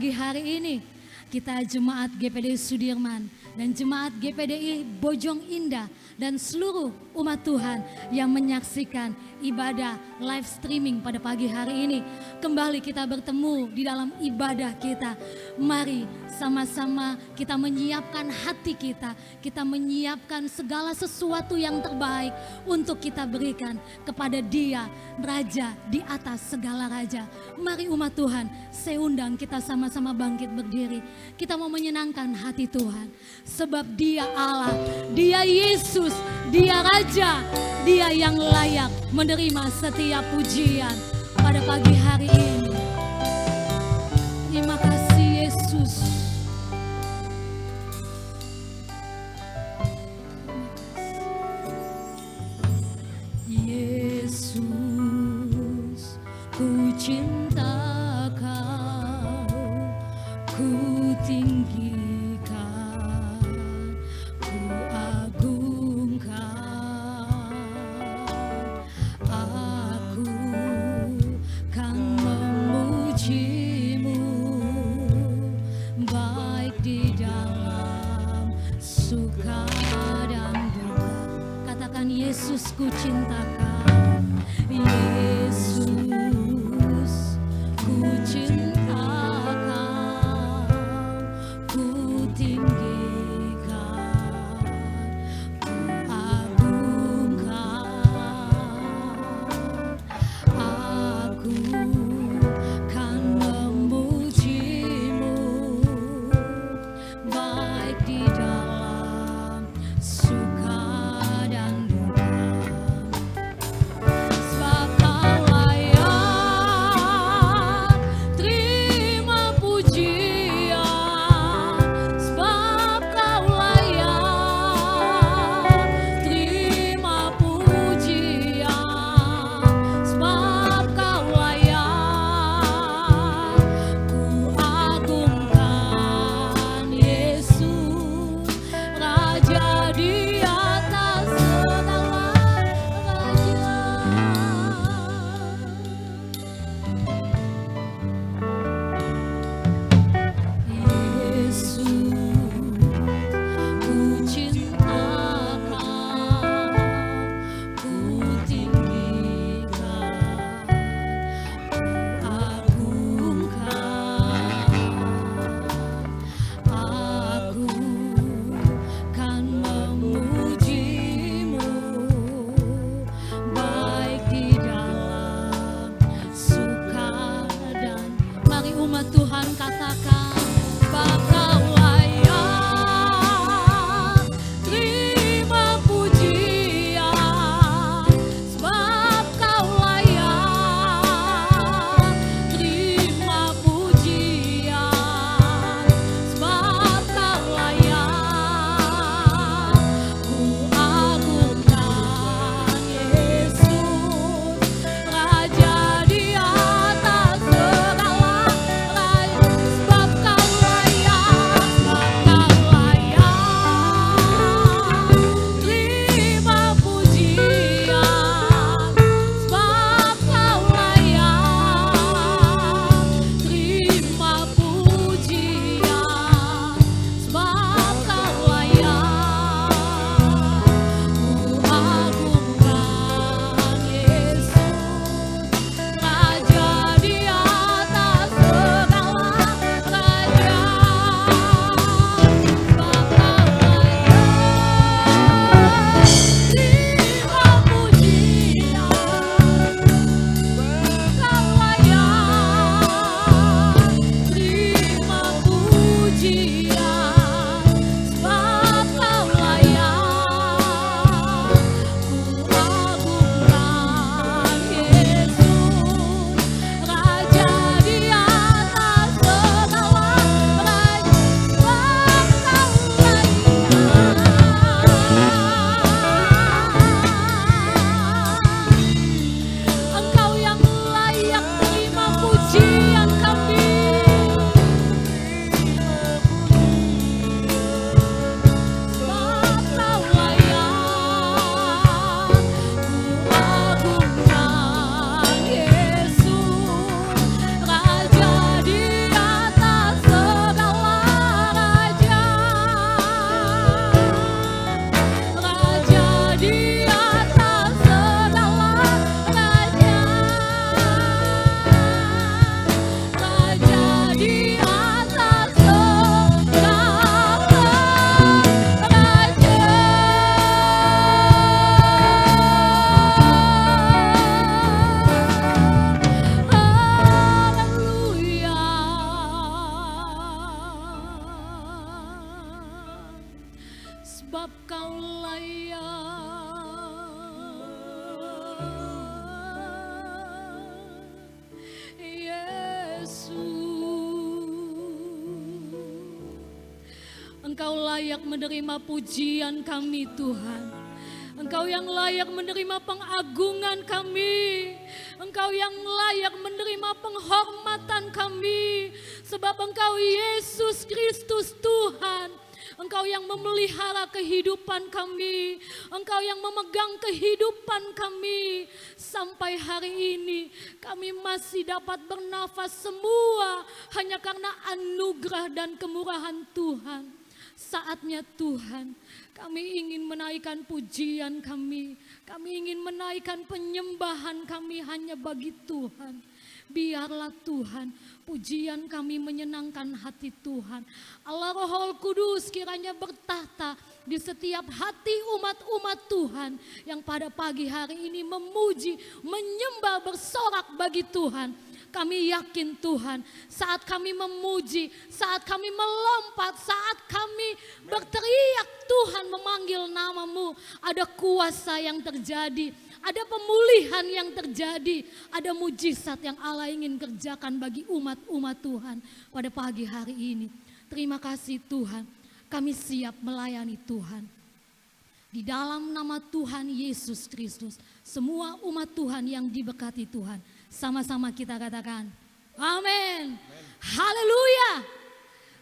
pagi hari ini kita jemaat GPDI Sudirman dan jemaat GPDI Bojong Indah dan seluruh umat Tuhan yang menyaksikan ibadah live streaming pada pagi hari ini. Kembali kita bertemu di dalam ibadah kita. Mari sama-sama kita menyiapkan hati kita menyiapkan segala sesuatu yang terbaik untuk kita berikan kepada Dia, Raja di atas segala raja. Mari umat Tuhan, saya undang kita sama-sama bangkit berdiri. Kita mau menyenangkan hati Tuhan. Sebab Dia Allah, Dia Yesus, Dia Raja, Dia yang layak menerima setiap pujian pada pagi hari ini. Terima kasih Yesus. Yesus, ku cinta Kau, ku tinggikan, ku agungkan. Aku kan memuji-Mu, baik di dalam suka dan duka. Katakan Yesus, ku cinta Kau. Yesus, ku cinta Kau, ku tinggikan, ku agungkan. Aku kan memuji-Mu, baik di dalam suka dan duka. Sebab sebab kau layak. Engkau layak menerima pujian kami Tuhan. Engkau yang layak menerima pengagungan kami. Engkau yang layak menerima penghormatan kami. Sebab Engkau Yesus Kristus Tuhan. Engkau yang memelihara kehidupan kami. Engkau yang memegang kehidupan kami. Sampai hari ini kami masih dapat bernafas semua hanya karena anugerah dan kemurahan Tuhan. Saatnya Tuhan, kami ingin menaikkan pujian kami. Kami ingin menaikkan penyembahan kami hanya bagi Tuhan. Biarlah Tuhan, pujian kami menyenangkan hati Tuhan. Allah Roh Kudus kiranya bertahta di setiap hati umat-umat Tuhan yang pada pagi hari ini memuji, menyembah, bersorak bagi Tuhan. Kami yakin Tuhan, saat kami memuji, saat kami melompat, saat kami berteriak Tuhan memanggil namamu, ada kuasa yang terjadi, ada pemulihan yang terjadi, ada mujizat yang Allah ingin kerjakan bagi umat-umat Tuhan pada pagi hari ini. Terima kasih Tuhan, kami siap melayani Tuhan. Di dalam nama Tuhan Yesus Kristus, semua umat Tuhan yang diberkati Tuhan, sama-sama kita katakan, amin. Haleluya.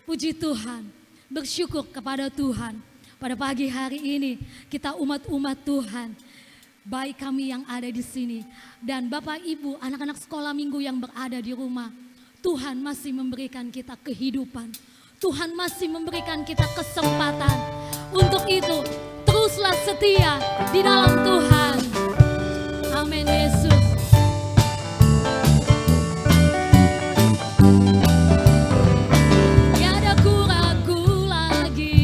Puji Tuhan, bersyukur kepada Tuhan. Pada pagi hari ini kita umat-umat Tuhan, baik kami yang ada di sini dan Bapak Ibu, anak-anak sekolah minggu yang berada di rumah, Tuhan masih memberikan kita kehidupan. Tuhan masih memberikan kita kesempatan. Untuk itu, teruslah setia di dalam Tuhan. Amin Yesus. Tiada ku ragu lagi.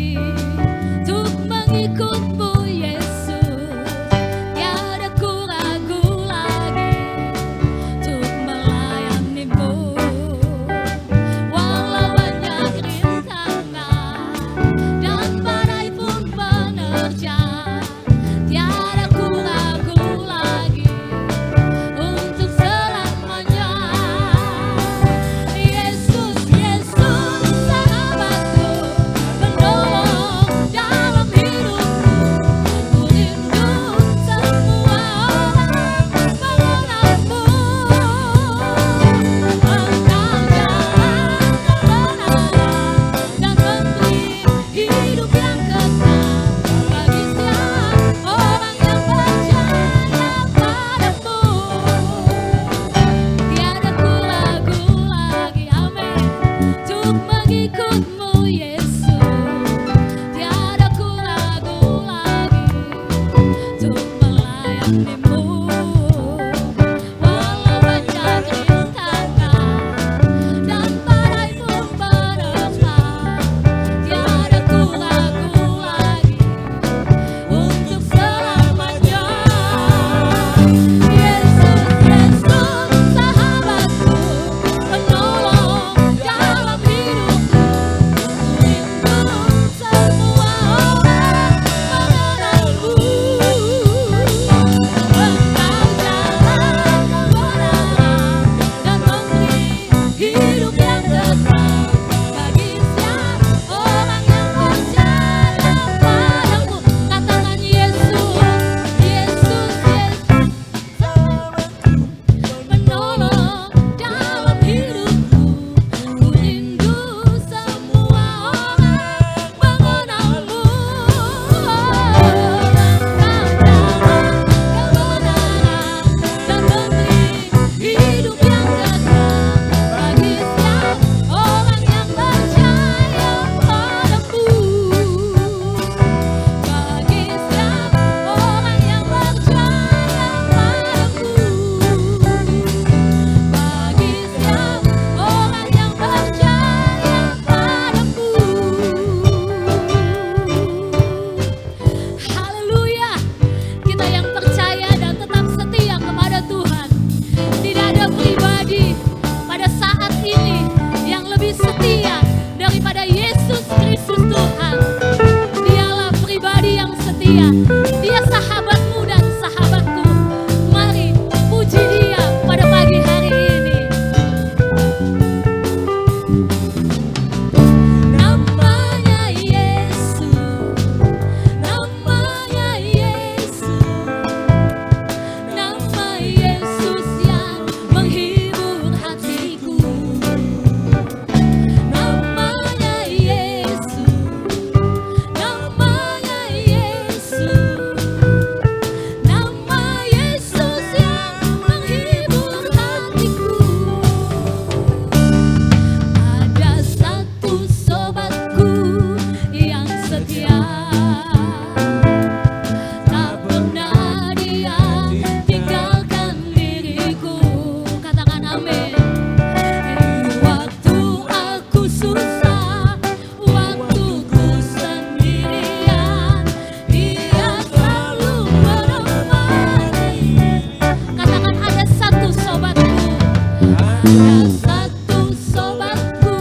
Dan satu sobatku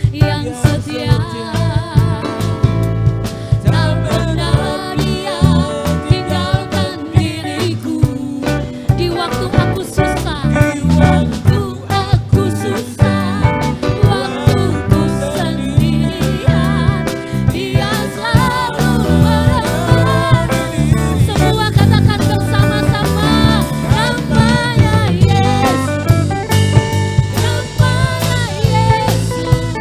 yang setia, tak pernah dia tinggalkan diriku. Di waktu aku susah, waktu aku susah, waktuku sendirian, dia selalu menemani. Semua katakan bersama-sama, namanya Yesus, namanya Yesus,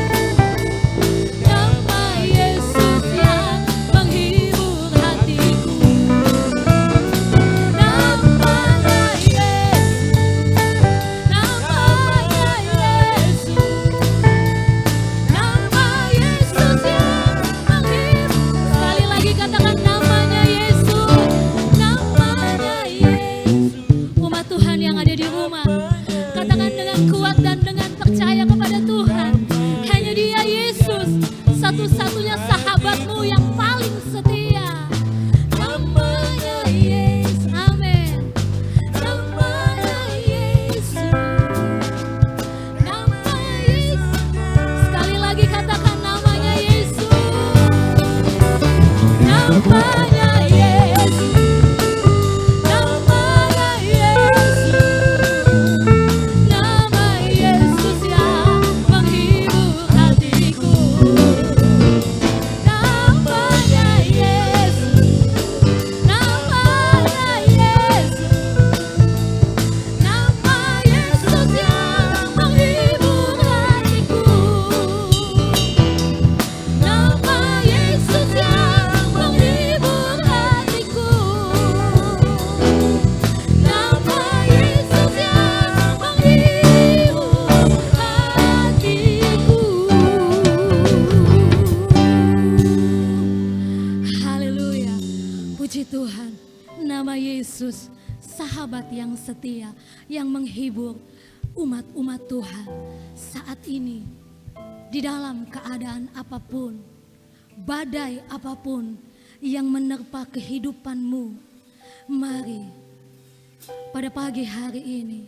nama Yesus yang menghibur hatiku. Namanya Yesus, namanya Yesus, nama Yesus yang menghibur. Sekali lagi katakan namanya Yesus, namanya Yesus. Umat Tuhan yang ada di rumah, katakan dengan kuat dan dengan percaya kepada Tuhan. Hanya Dia Yesus, satu-satunya sahabatmu yang paling setia. Namanya Yesus, amin. Namanya Yesus, nama Yesus. Sekali lagi katakan namanya Yesus, namanya Yesus, namanya Yesus, nama Yesus yang menghibur hatiku. Namanya Yesus, namanya Yesus, nama Yesus yang menghibur hatiku. Nama Yesus yang menghibur hatiku. Nama Yesus yang menghibur hatiku. Haleluya, puji Tuhan. Nama Yesus, sahabat yang setia, yang menghibur umat-umat Tuhan saat ini. Di dalam keadaan apapun, badai apapun yang menerpa kehidupanmu, mari pada pagi hari ini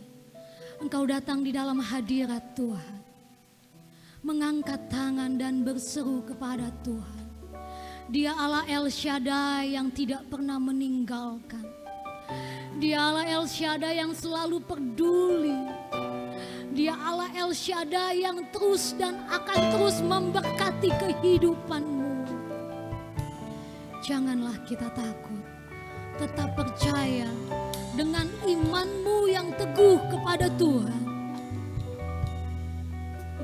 engkau datang di dalam hadirat Tuhan, mengangkat tangan dan berseru kepada Tuhan. Dia Allah El Shaddai yang tidak pernah meninggalkan. Dia Allah El Shaddai yang selalu peduli. Dia Allah El Shaddai yang terus dan akan terus memberkati kehidupanmu. Janganlah kita takut, tetap percaya dengan imanmu yang teguh kepada Tuhan.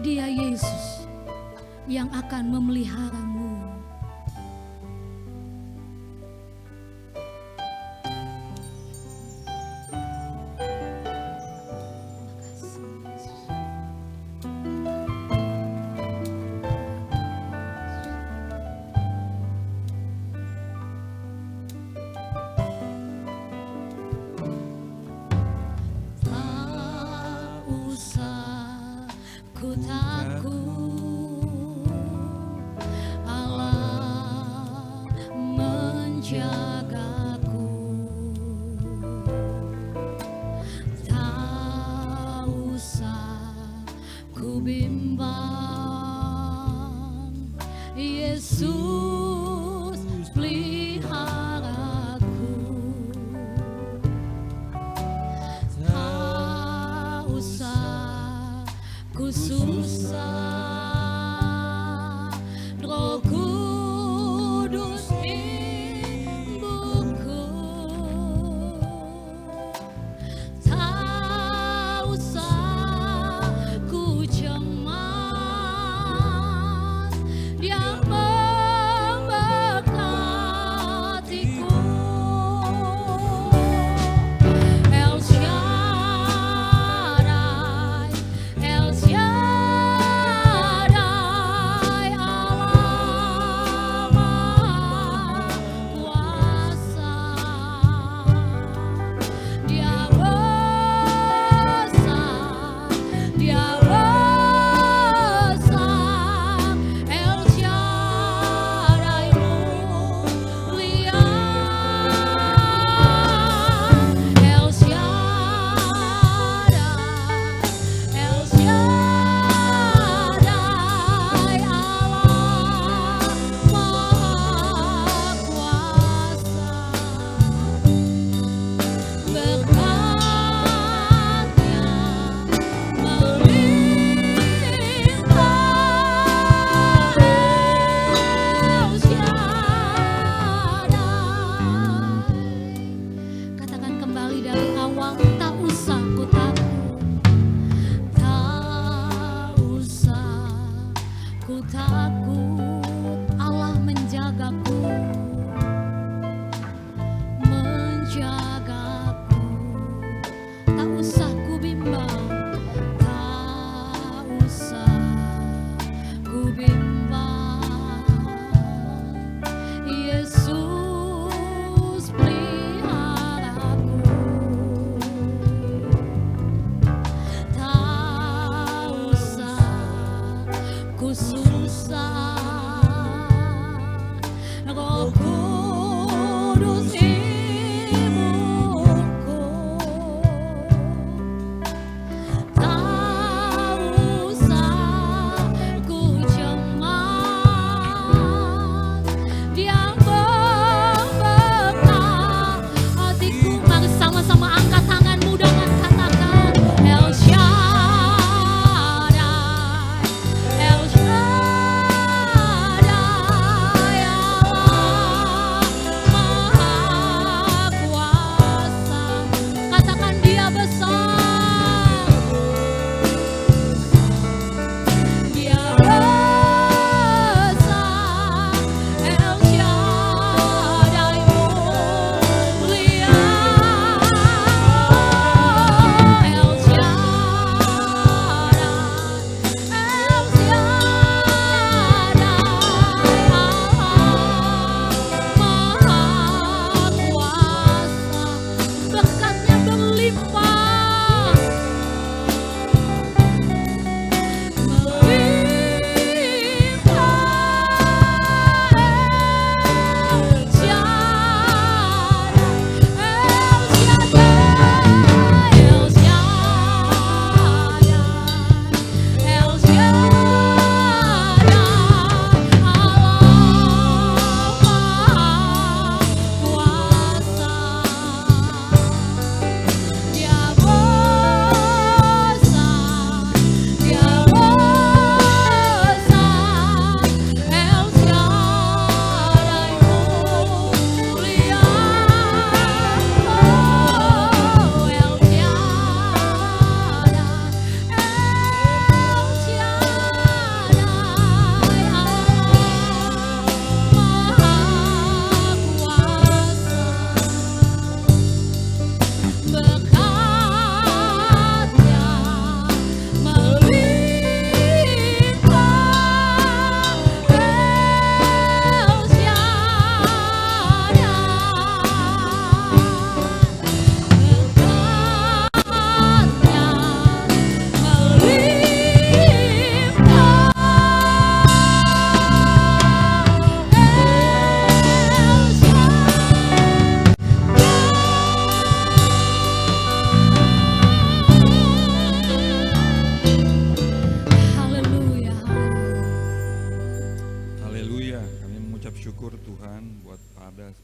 Dia Yesus yang akan memeliharamu. Tak usah ku takut, Allah menjagaku. Tak usah ku bimbang, Yesus peliharaku. Tak usah ku susah, Roh Kudus imbuhku.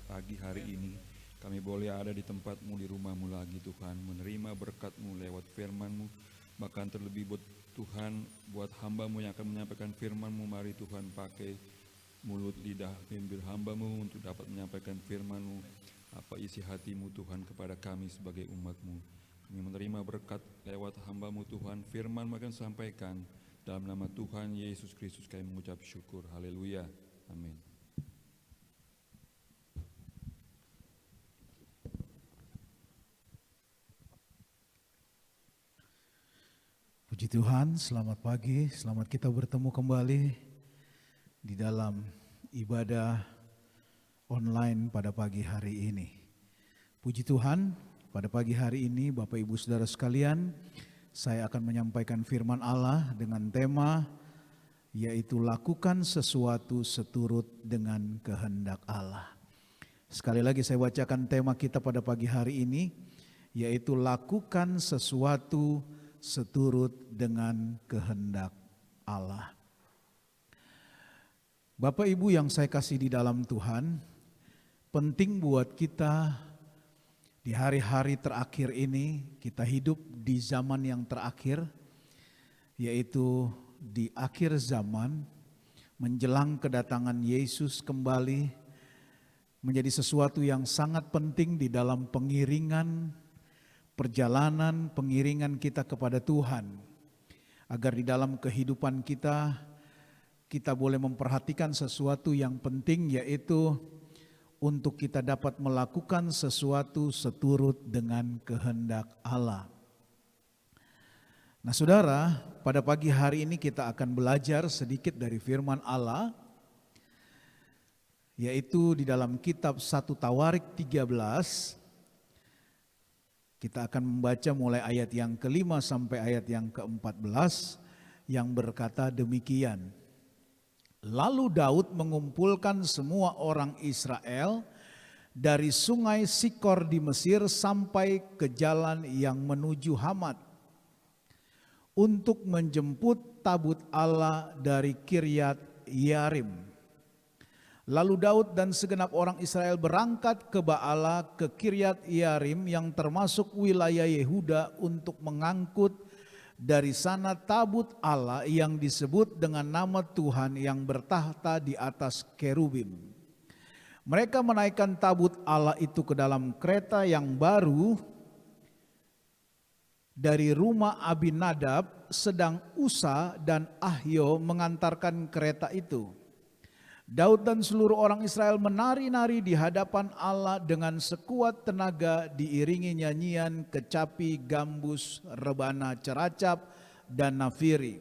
pagi hari ini kami boleh ada di tempat-Mu, di rumah-Mu lagi Tuhan, menerima berkat-Mu lewat firman-Mu. Bahkan terlebih buat Tuhan, buat hamba-Mu yang akan menyampaikan firman-Mu, mari Tuhan pakai mulut lidah bibir hamba-Mu untuk dapat menyampaikan firman-Mu, apa isi hati-Mu Tuhan kepada kami sebagai umat-Mu. Kami menerima berkat lewat hamba-Mu Tuhan, firman-Mu akan sampaikan. Dalam nama Tuhan Yesus Kristus kami mengucap syukur. Haleluya. Amin. Puji Tuhan, selamat pagi, selamat kita bertemu kembali di dalam ibadah online pada pagi hari ini. Puji Tuhan, pada pagi hari ini Bapak Ibu Saudara sekalian, saya akan menyampaikan firman Allah dengan tema yaitu lakukan sesuatu seturut dengan kehendak Allah. Sekali lagi saya bacakan tema kita pada pagi hari ini, yaitu lakukan sesuatu seturut dengan kehendak Allah. Bapak Ibu yang saya kasih di dalam Tuhan, penting buat kita di hari-hari terakhir ini, kita hidup di zaman yang terakhir, yaitu di akhir zaman, menjelang kedatangan Yesus kembali, menjadi sesuatu yang sangat penting di dalam pengiringan kita kepada Tuhan. Agar di dalam kehidupan kita boleh memperhatikan sesuatu yang penting, yaitu untuk kita dapat melakukan sesuatu seturut dengan kehendak Allah. Nah saudara, pada pagi hari ini kita akan belajar sedikit dari firman Allah, yaitu di dalam kitab 1 Tawarik 13. Kita akan membaca mulai ayat yang ke-5 sampai ayat yang ke-14 yang berkata demikian. Lalu Daud mengumpulkan semua orang Israel dari sungai Sikor di Mesir sampai ke jalan yang menuju Hamat untuk menjemput tabut Allah dari Kiryat Yearim. Lalu Daud dan segenap orang Israel berangkat ke Baala ke Kiryat Yearim yang termasuk wilayah Yehuda untuk mengangkut dari sana tabut Allah yang disebut dengan nama Tuhan yang bertahta di atas kerubim. Mereka menaikkan tabut Allah itu ke dalam kereta yang baru dari rumah Abinadab, sedang Usa dan Ahyo mengantarkan kereta itu. Daud dan seluruh orang Israel menari-nari di hadapan Allah dengan sekuat tenaga, diiringi nyanyian, kecapi, gambus, rebana, ceracap, dan nafiri.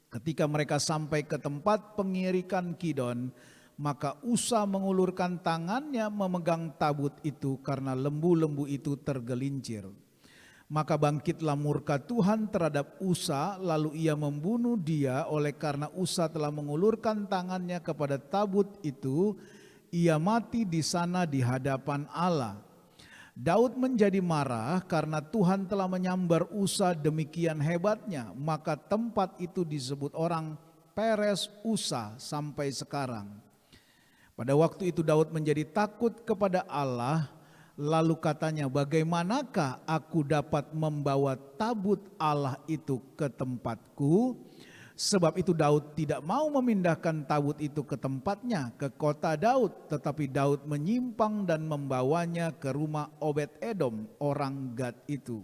Ketika mereka sampai ke tempat pengirikan Kidon, maka Usa mengulurkan tangannya memegang tabut itu karena lembu-lembu itu tergelincir. Maka bangkitlah murka Tuhan terhadap Usa, lalu ia membunuh dia. Oleh karena Usa telah mengulurkan tangannya kepada tabut itu, ia mati di sana di hadapan Allah. Daud menjadi marah karena Tuhan telah menyambar Usa demikian hebatnya, maka tempat itu disebut orang Peres Usa sampai sekarang. Pada waktu itu Daud menjadi takut kepada Allah. Lalu katanya, bagaimanakah aku dapat membawa tabut Allah itu ke tempatku? Sebab itu Daud tidak mau memindahkan tabut itu ke tempatnya, ke kota Daud. Tetapi Daud menyimpang dan membawanya ke rumah Obed-Edom, orang Gad itu.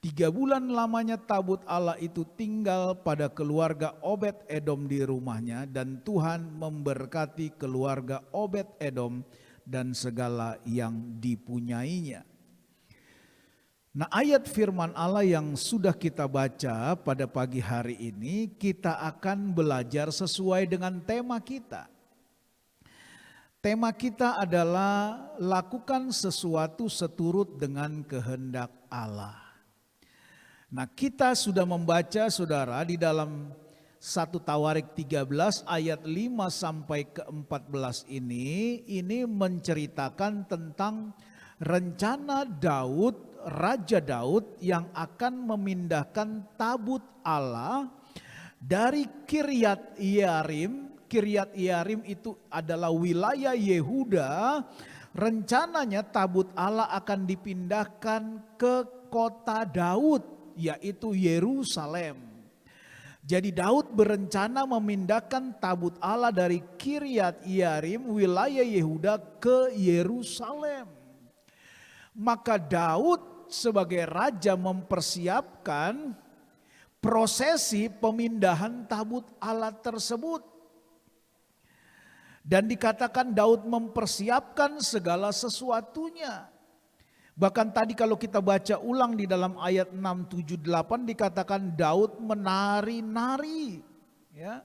3 bulan lamanya tabut Allah itu tinggal pada keluarga Obed-Edom di rumahnya. Dan Tuhan memberkati keluarga Obed-Edom dan segala yang dipunyainya. Nah, ayat firman Allah yang sudah kita baca pada pagi hari ini, kita akan belajar sesuai dengan tema kita. Tema kita adalah lakukan sesuatu seturut dengan kehendak Allah. Nah, kita sudah membaca saudara di dalam 1 Tawarik 13 ayat 5 sampai ke 14 ini menceritakan tentang rencana Daud, Raja Daud yang akan memindahkan tabut Allah dari Kiryat Yearim Kiryat Yearim itu adalah wilayah Yehuda. Rencananya tabut Allah akan dipindahkan ke kota Daud, yaitu Yerusalem. Jadi Daud berencana memindahkan tabut Allah dari Kiryat Yearim, wilayah Yehuda, ke Yerusalem. Maka Daud sebagai raja mempersiapkan prosesi pemindahan tabut Allah tersebut. Dan dikatakan Daud mempersiapkan segala sesuatunya. Bahkan tadi kalau kita baca ulang di dalam ayat 6, 7, 8 dikatakan Daud menari-nari. Ya,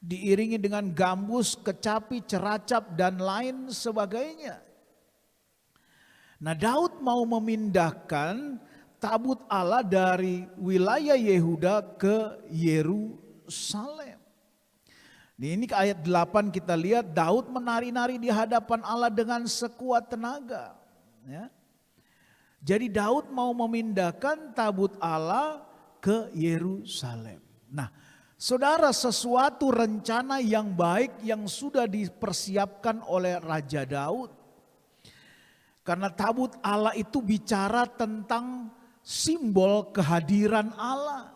diiringi dengan gambus, kecapi, ceracap dan lain sebagainya. Nah, Daud mau memindahkan tabut Allah dari wilayah Yehuda ke Yerusalem. Ini ke ayat 8 kita lihat Daud menari-nari di hadapan Allah dengan sekuat tenaga. Ya. Jadi Daud mau memindahkan tabut Allah ke Yerusalem. Nah, saudara, sesuatu rencana yang baik yang sudah dipersiapkan oleh Raja Daud. Karena tabut Allah itu bicara tentang simbol kehadiran Allah.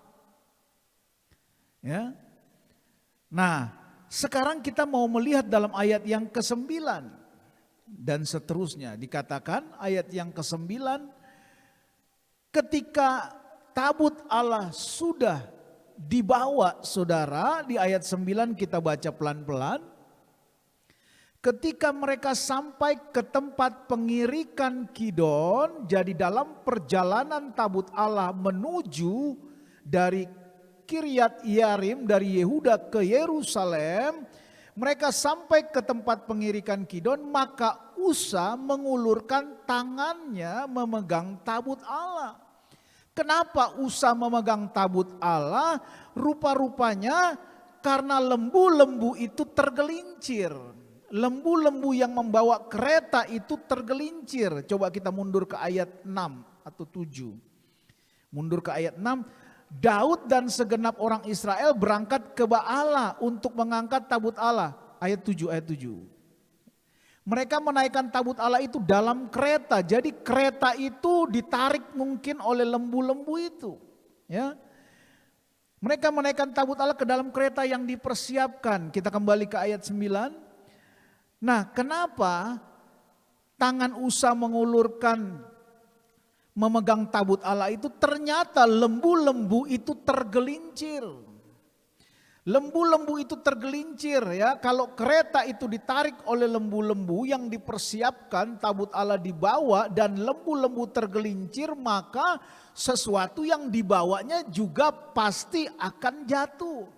Ya. Nah, sekarang kita mau melihat dalam ayat yang ke-9 dan seterusnya. Dikatakan ayat yang ke-9, ketika tabut Allah sudah dibawa, saudara, di ayat 9 kita baca pelan-pelan. Ketika mereka sampai ke tempat pengirikan Kidon, jadi dalam perjalanan tabut Allah menuju dari Kiryat Yearim, dari Yehuda ke Yerusalem, mereka sampai ke tempat pengirikan Kidon, maka Usa mengulurkan tangannya memegang tabut Allah. Kenapa Usa memegang tabut Allah? Rupa-rupanya karena lembu-lembu itu tergelincir. Lembu-lembu yang membawa kereta itu tergelincir. Coba kita mundur ke ayat 6 atau 7. Mundur ke ayat 6. Daud dan segenap orang Israel berangkat ke Baala untuk mengangkat tabut Allah. Ayat 7. Mereka menaikkan tabut Allah itu dalam kereta. Jadi kereta itu ditarik mungkin oleh lembu-lembu itu. Ya. Mereka menaikkan tabut Allah ke dalam kereta yang dipersiapkan. Kita kembali ke ayat 9. Nah, kenapa tangan Usa mengulurkan memegang tabut Allah itu? Ternyata lembu-lembu itu tergelincir. Lembu-lembu itu tergelincir, ya. Kalau kereta itu ditarik oleh lembu-lembu yang dipersiapkan, tabut Allah dibawa dan lembu-lembu tergelincir, maka sesuatu yang dibawanya juga pasti akan jatuh.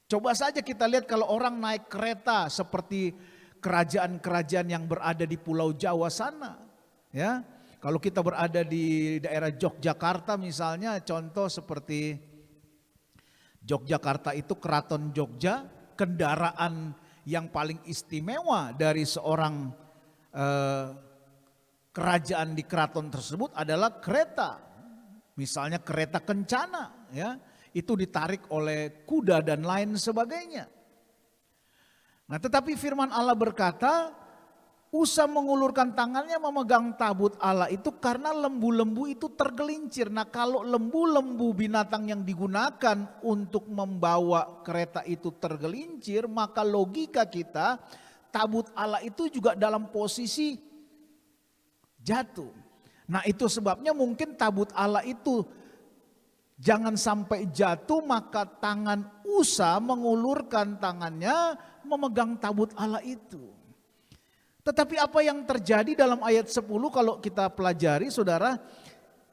Coba saja kita lihat kalau orang naik kereta seperti kerajaan-kerajaan yang berada di Pulau Jawa sana, ya. Kalau kita berada di daerah Yogyakarta misalnya, contoh seperti Yogyakarta itu Keraton Jogja, kendaraan yang paling istimewa dari seorang kerajaan di keraton tersebut adalah kereta. Misalnya kereta kencana, ya, itu ditarik oleh kuda dan lain sebagainya. Nah, tetapi firman Allah berkata, Usa mengulurkan tangannya memegang tabut Allah itu karena lembu-lembu itu tergelincir. Nah, kalau lembu-lembu binatang yang digunakan untuk membawa kereta itu tergelincir, maka logika kita tabut Allah itu juga dalam posisi jatuh. Nah, itu sebabnya mungkin tabut Allah itu jangan sampai jatuh, maka tangan Usa mengulurkan tangannya memegang tabut Allah itu. Tetapi apa yang terjadi dalam ayat 10 kalau kita pelajari, saudara,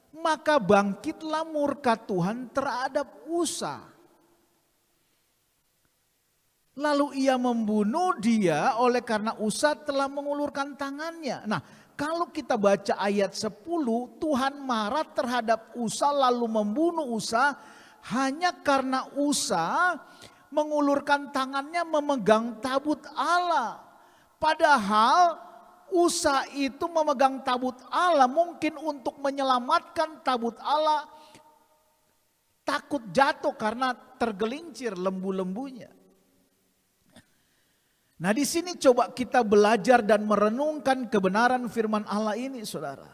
maka bangkitlah murka Tuhan terhadap Usa. Lalu ia membunuh dia oleh karena Usa telah mengulurkan tangannya. Nah, kalau kita baca ayat 10, Tuhan marah terhadap Usa lalu membunuh Usa hanya karena Usa mengulurkan tangannya memegang tabut Allah. Padahal Usa itu memegang tabut Allah mungkin untuk menyelamatkan tabut Allah, takut jatuh karena tergelincir lembu-lembunya. Nah, di sini coba kita belajar dan merenungkan kebenaran firman Allah ini, saudara.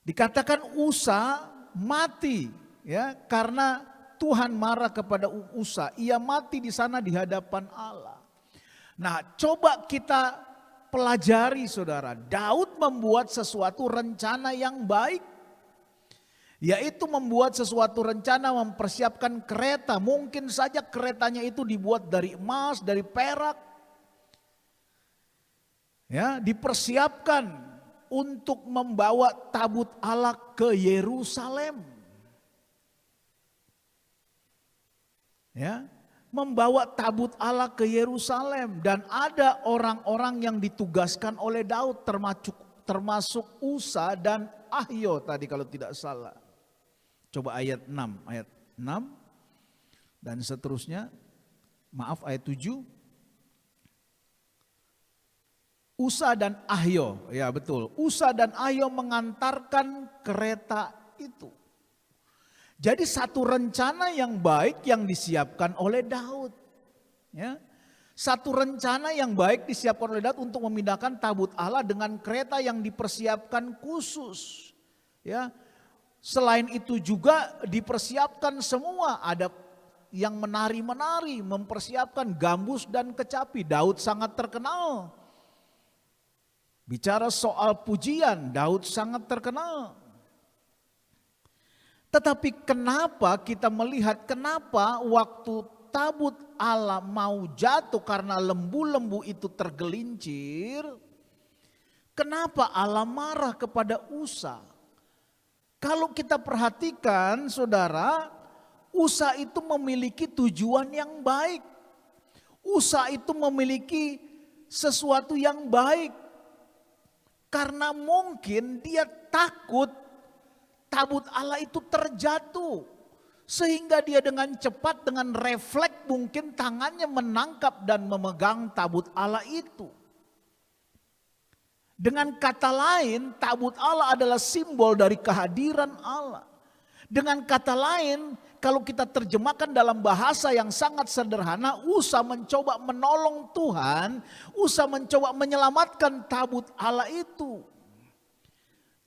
Dikatakan Usa mati, ya, karena Tuhan marah kepada Usa. Ia mati di sana di hadapan Allah. Nah, coba kita pelajari, saudara. Daud membuat sesuatu rencana yang baik, yaitu membuat sesuatu rencana mempersiapkan kereta. Mungkin saja keretanya itu dibuat dari emas, dari perak. Ya, dipersiapkan untuk membawa tabut Allah ke Yerusalem. Ya, membawa tabut Allah ke Yerusalem, dan ada orang-orang yang ditugaskan oleh Daud termasuk Usa dan Ahio tadi kalau tidak salah. Coba ayat 6 dan seterusnya. Maaf, ayat 7. Usa dan Ahio, ya betul. Usa dan Ahio mengantarkan kereta itu. Jadi satu rencana yang baik yang disiapkan oleh Daud. Ya. Satu rencana yang baik disiapkan oleh Daud untuk memindahkan tabut Allah dengan kereta yang dipersiapkan khusus. Ya. Selain itu juga dipersiapkan semua, ada yang menari-menari, mempersiapkan gambus dan kecapi. Daud sangat terkenal. Bicara soal pujian, Daud sangat terkenal. Tetapi kenapa kita melihat kenapa waktu tabut Allah mau jatuh karena lembu-lembu itu tergelincir, kenapa Allah marah kepada Usa? Kalau kita perhatikan, saudara, Usa itu memiliki tujuan yang baik. Usa itu memiliki sesuatu yang baik. Karena mungkin dia takut tabut Allah itu terjatuh. Sehingga dia dengan cepat, dengan refleks mungkin tangannya menangkap dan memegang tabut Allah itu. Dengan kata lain, tabut Allah adalah simbol dari kehadiran Allah. Dengan kata lain, kalau kita terjemahkan dalam bahasa yang sangat sederhana, Usa mencoba menolong Tuhan, Usa mencoba menyelamatkan tabut Allah itu.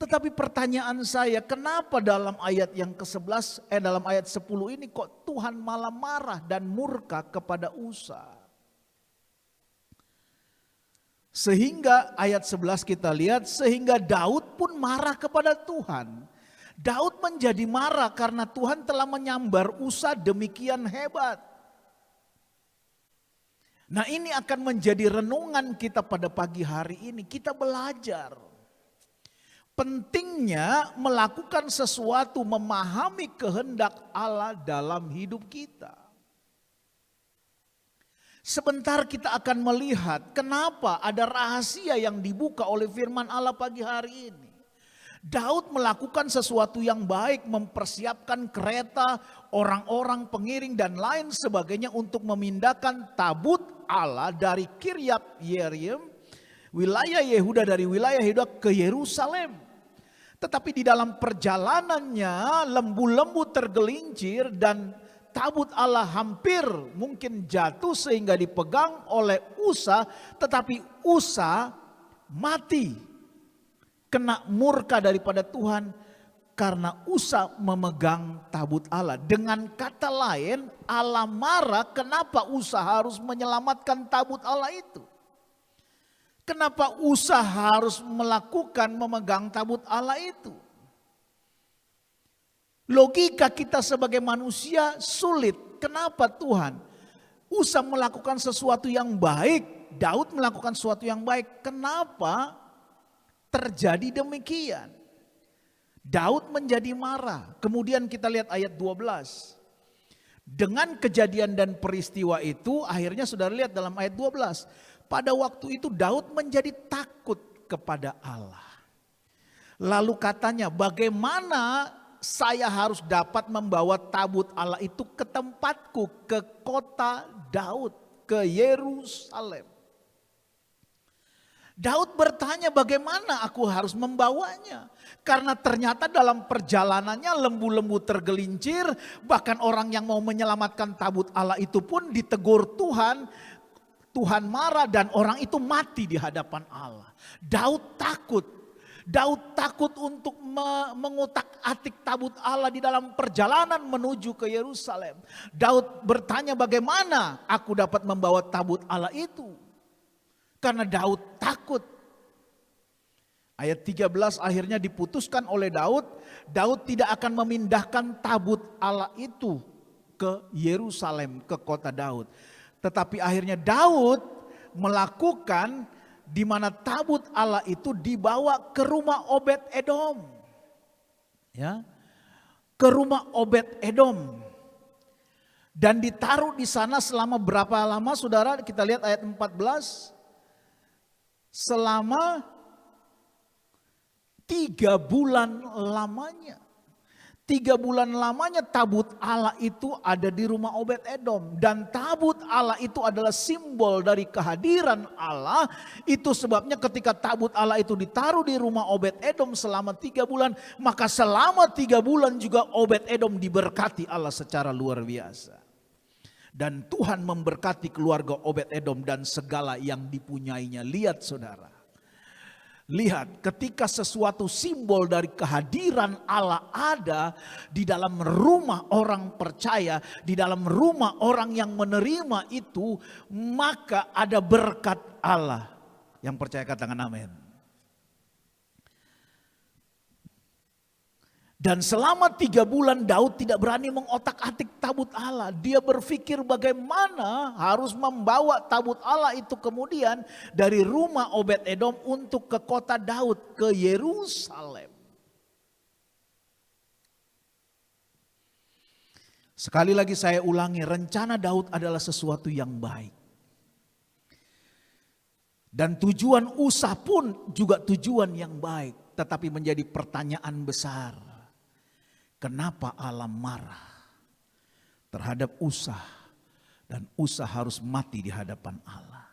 Tetapi pertanyaan saya, kenapa dalam ayat yang ke-11, dalam ayat 10 ini kok Tuhan malah marah dan murka kepada Usa? Sehingga ayat 11 kita lihat, sehingga Daud pun marah kepada Tuhan. Daud menjadi marah karena Tuhan telah menyambar Usa demikian hebat. Nah, ini akan menjadi renungan kita pada pagi hari ini. Kita belajar pentingnya melakukan sesuatu, memahami kehendak Allah dalam hidup kita. Sebentar kita akan melihat kenapa ada rahasia yang dibuka oleh firman Allah pagi hari ini. Daud melakukan sesuatu yang baik, mempersiapkan kereta, orang-orang pengiring dan lain sebagainya untuk memindahkan tabut Allah dari Kiryat Yearim, wilayah Yehuda, dari wilayah Yehuda ke Yerusalem. Tetapi di dalam perjalanannya lembu-lembu tergelincir dan tabut Allah hampir mungkin jatuh sehingga dipegang oleh Usa. Tetapi Usa mati, kena murka daripada Tuhan karena Usa memegang tabut Allah. Dengan kata lain, Allah marah kenapa Usa harus menyelamatkan tabut Allah itu. Kenapa Usa harus memegang tabut Allah itu? Logika kita sebagai manusia sulit. Kenapa Tuhan? Usa melakukan sesuatu yang baik, Daud melakukan sesuatu yang baik. Kenapa terjadi demikian? Daud menjadi marah. Kemudian kita lihat ayat 12. Dengan kejadian dan peristiwa itu, akhirnya saudara lihat dalam ayat 12. Pada waktu itu Daud menjadi takut kepada Allah. Lalu katanya, bagaimana saya harus dapat membawa tabut Allah itu ke tempatku, ke kota Daud, ke Yerusalem. Daud bertanya, bagaimana aku harus membawanya? Karena ternyata dalam perjalanannya lembu-lembu tergelincir, bahkan orang yang mau menyelamatkan tabut Allah itu pun ditegur Tuhan. Tuhan marah dan orang itu mati di hadapan Allah. Daud takut. Daud takut untuk mengutak-atik tabut Allah di dalam perjalanan menuju ke Yerusalem. Daud bertanya, bagaimana aku dapat membawa tabut Allah itu? Karena Daud takut. Ayat 13 akhirnya diputuskan oleh Daud. Daud tidak akan memindahkan tabut Allah itu ke Yerusalem, ke kota Daud. Tetapi akhirnya Daud melakukan di mana tabut Allah itu dibawa ke rumah Obed-Edom. Ya. Ke rumah Obed-Edom. Dan ditaruh di sana selama berapa lama, Saudara? Kita lihat ayat 14. Selama 3 bulan lamanya. 3 bulan lamanya tabut Allah itu ada di rumah Obed-Edom. Dan tabut Allah itu adalah simbol dari kehadiran Allah. Itu sebabnya ketika tabut Allah itu ditaruh di rumah Obed-Edom selama 3 bulan. Maka selama 3 bulan juga Obed-Edom diberkati Allah secara luar biasa. Dan Tuhan memberkati keluarga Obed-Edom dan segala yang dipunyainya. Lihat saudara. Lihat, ketika sesuatu simbol dari kehadiran Allah ada di dalam rumah orang percaya, di dalam rumah orang yang menerima itu, maka ada berkat Allah. Yang percaya katakan amin. Dan selama 3 bulan Daud tidak berani mengotak-atik tabut Allah. Dia berpikir bagaimana harus membawa tabut Allah itu kemudian dari rumah Obed-Edom untuk ke kota Daud, ke Yerusalem. Sekali lagi saya ulangi, rencana Daud adalah sesuatu yang baik. Dan tujuan Usa pun juga tujuan yang baik. Tetapi menjadi pertanyaan besar. Kenapa Allah marah terhadap Usa dan Usa harus mati di hadapan Allah?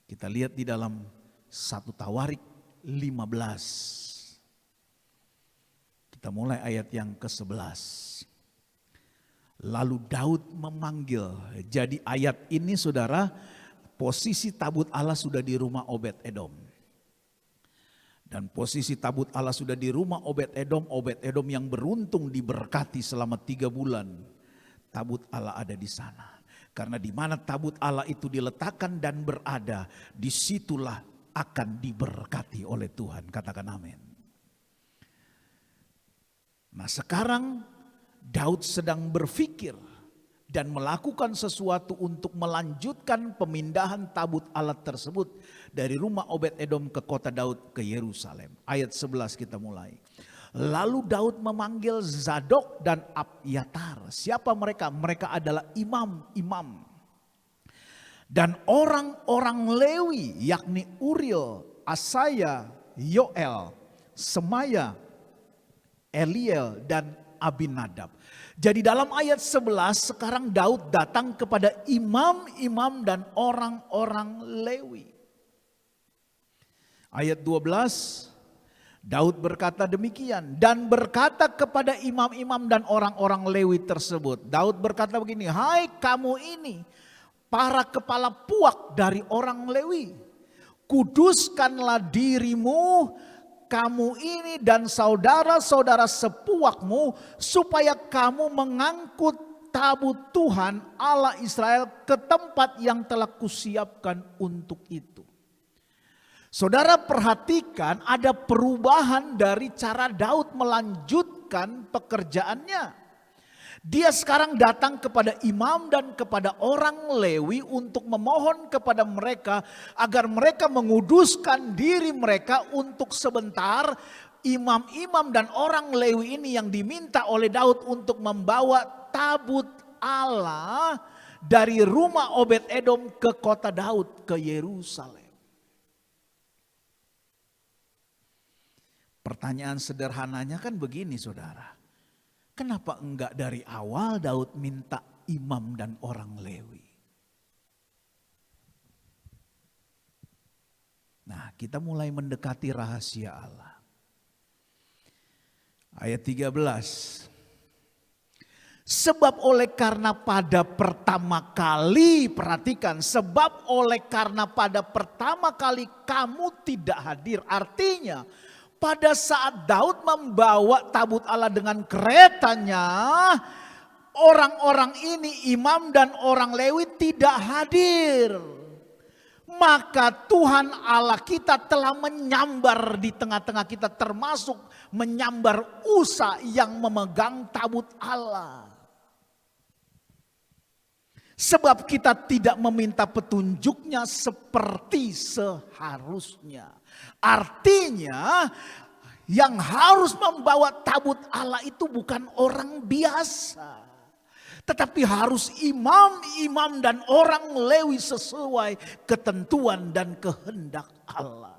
Kita lihat di dalam 1 Tawarik 15. Kita mulai ayat yang ke-11. Lalu Daud memanggil. Jadi ayat ini saudara, posisi tabut Allah sudah di rumah Obed-Edom. Dan posisi tabut Allah sudah di rumah Obed-Edom. Obed-Edom yang beruntung diberkati selama 3 bulan. Tabut Allah ada di sana. Karena di mana tabut Allah itu diletakkan dan berada, disitulah akan diberkati oleh Tuhan. Katakan amin. Nah sekarang Daud sedang berpikir dan melakukan sesuatu untuk melanjutkan pemindahan tabut Allah tersebut dari rumah Obed-Edom ke kota Daud ke Yerusalem. Ayat 11 kita mulai. Lalu Daud memanggil Zadok dan Abyatar. Siapa mereka? Mereka adalah imam-imam. Dan orang-orang Lewi yakni Uriel, Asaya, Yoel, Semaya, Eliel dan Abinadab. Jadi dalam ayat 11 sekarang Daud datang kepada imam-imam dan orang-orang Lewi. Ayat 12 Daud berkata demikian dan berkata kepada imam-imam dan orang-orang Lewi tersebut. Daud berkata begini, hai kamu ini para kepala puak dari orang Lewi. Kuduskanlah dirimu kamu ini dan saudara-saudara sepuakmu supaya kamu mengangkut tabut Tuhan Allah Israel ke tempat yang telah kusiapkan untuk itu. Saudara perhatikan ada perubahan dari cara Daud melanjutkan pekerjaannya. Dia sekarang datang kepada imam dan kepada orang Lewi untuk memohon kepada mereka agar mereka menguduskan diri mereka untuk sebentar. Imam-imam dan orang Lewi ini yang diminta oleh Daud untuk membawa tabut Allah dari rumah Obed-Edom ke kota Daud, ke Yerusalem. Pertanyaan sederhananya kan begini saudara. Kenapa enggak dari awal Daud minta imam dan orang Lewi? Nah, kita mulai mendekati rahasia Allah. Ayat 13. Sebab oleh karena pada pertama kali, perhatikan, sebab oleh karena pada pertama kali kamu tidak hadir. Artinya pada saat Daud membawa tabut Allah dengan keretanya, orang-orang ini, imam dan orang Lewi tidak hadir. Maka Tuhan Allah kita telah menyambar di tengah-tengah kita, termasuk menyambar Usa yang memegang tabut Allah. Sebab kita tidak meminta petunjuknya seperti seharusnya. Artinya yang harus membawa tabut Allah itu bukan orang biasa. Tetapi harus imam-imam dan orang Lewi sesuai ketentuan dan kehendak Allah.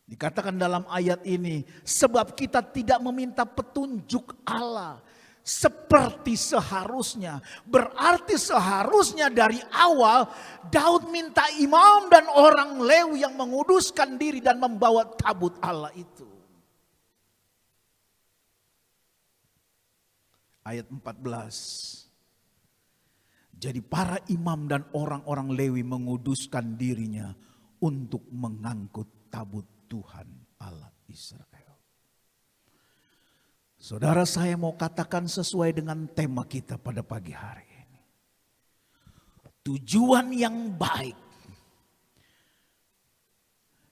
Dikatakan dalam ayat ini, sebab kita tidak meminta petunjuk Allah seperti seharusnya. Berarti seharusnya dari awal Daud minta imam dan orang Lewi yang menguduskan diri dan membawa tabut Allah itu. Ayat 14. Jadi para imam dan orang-orang Lewi menguduskan dirinya untuk mengangkut tabut Tuhan Allah Israel. Saudara, saya mau katakan sesuai dengan tema kita pada pagi hari ini. Tujuan yang baik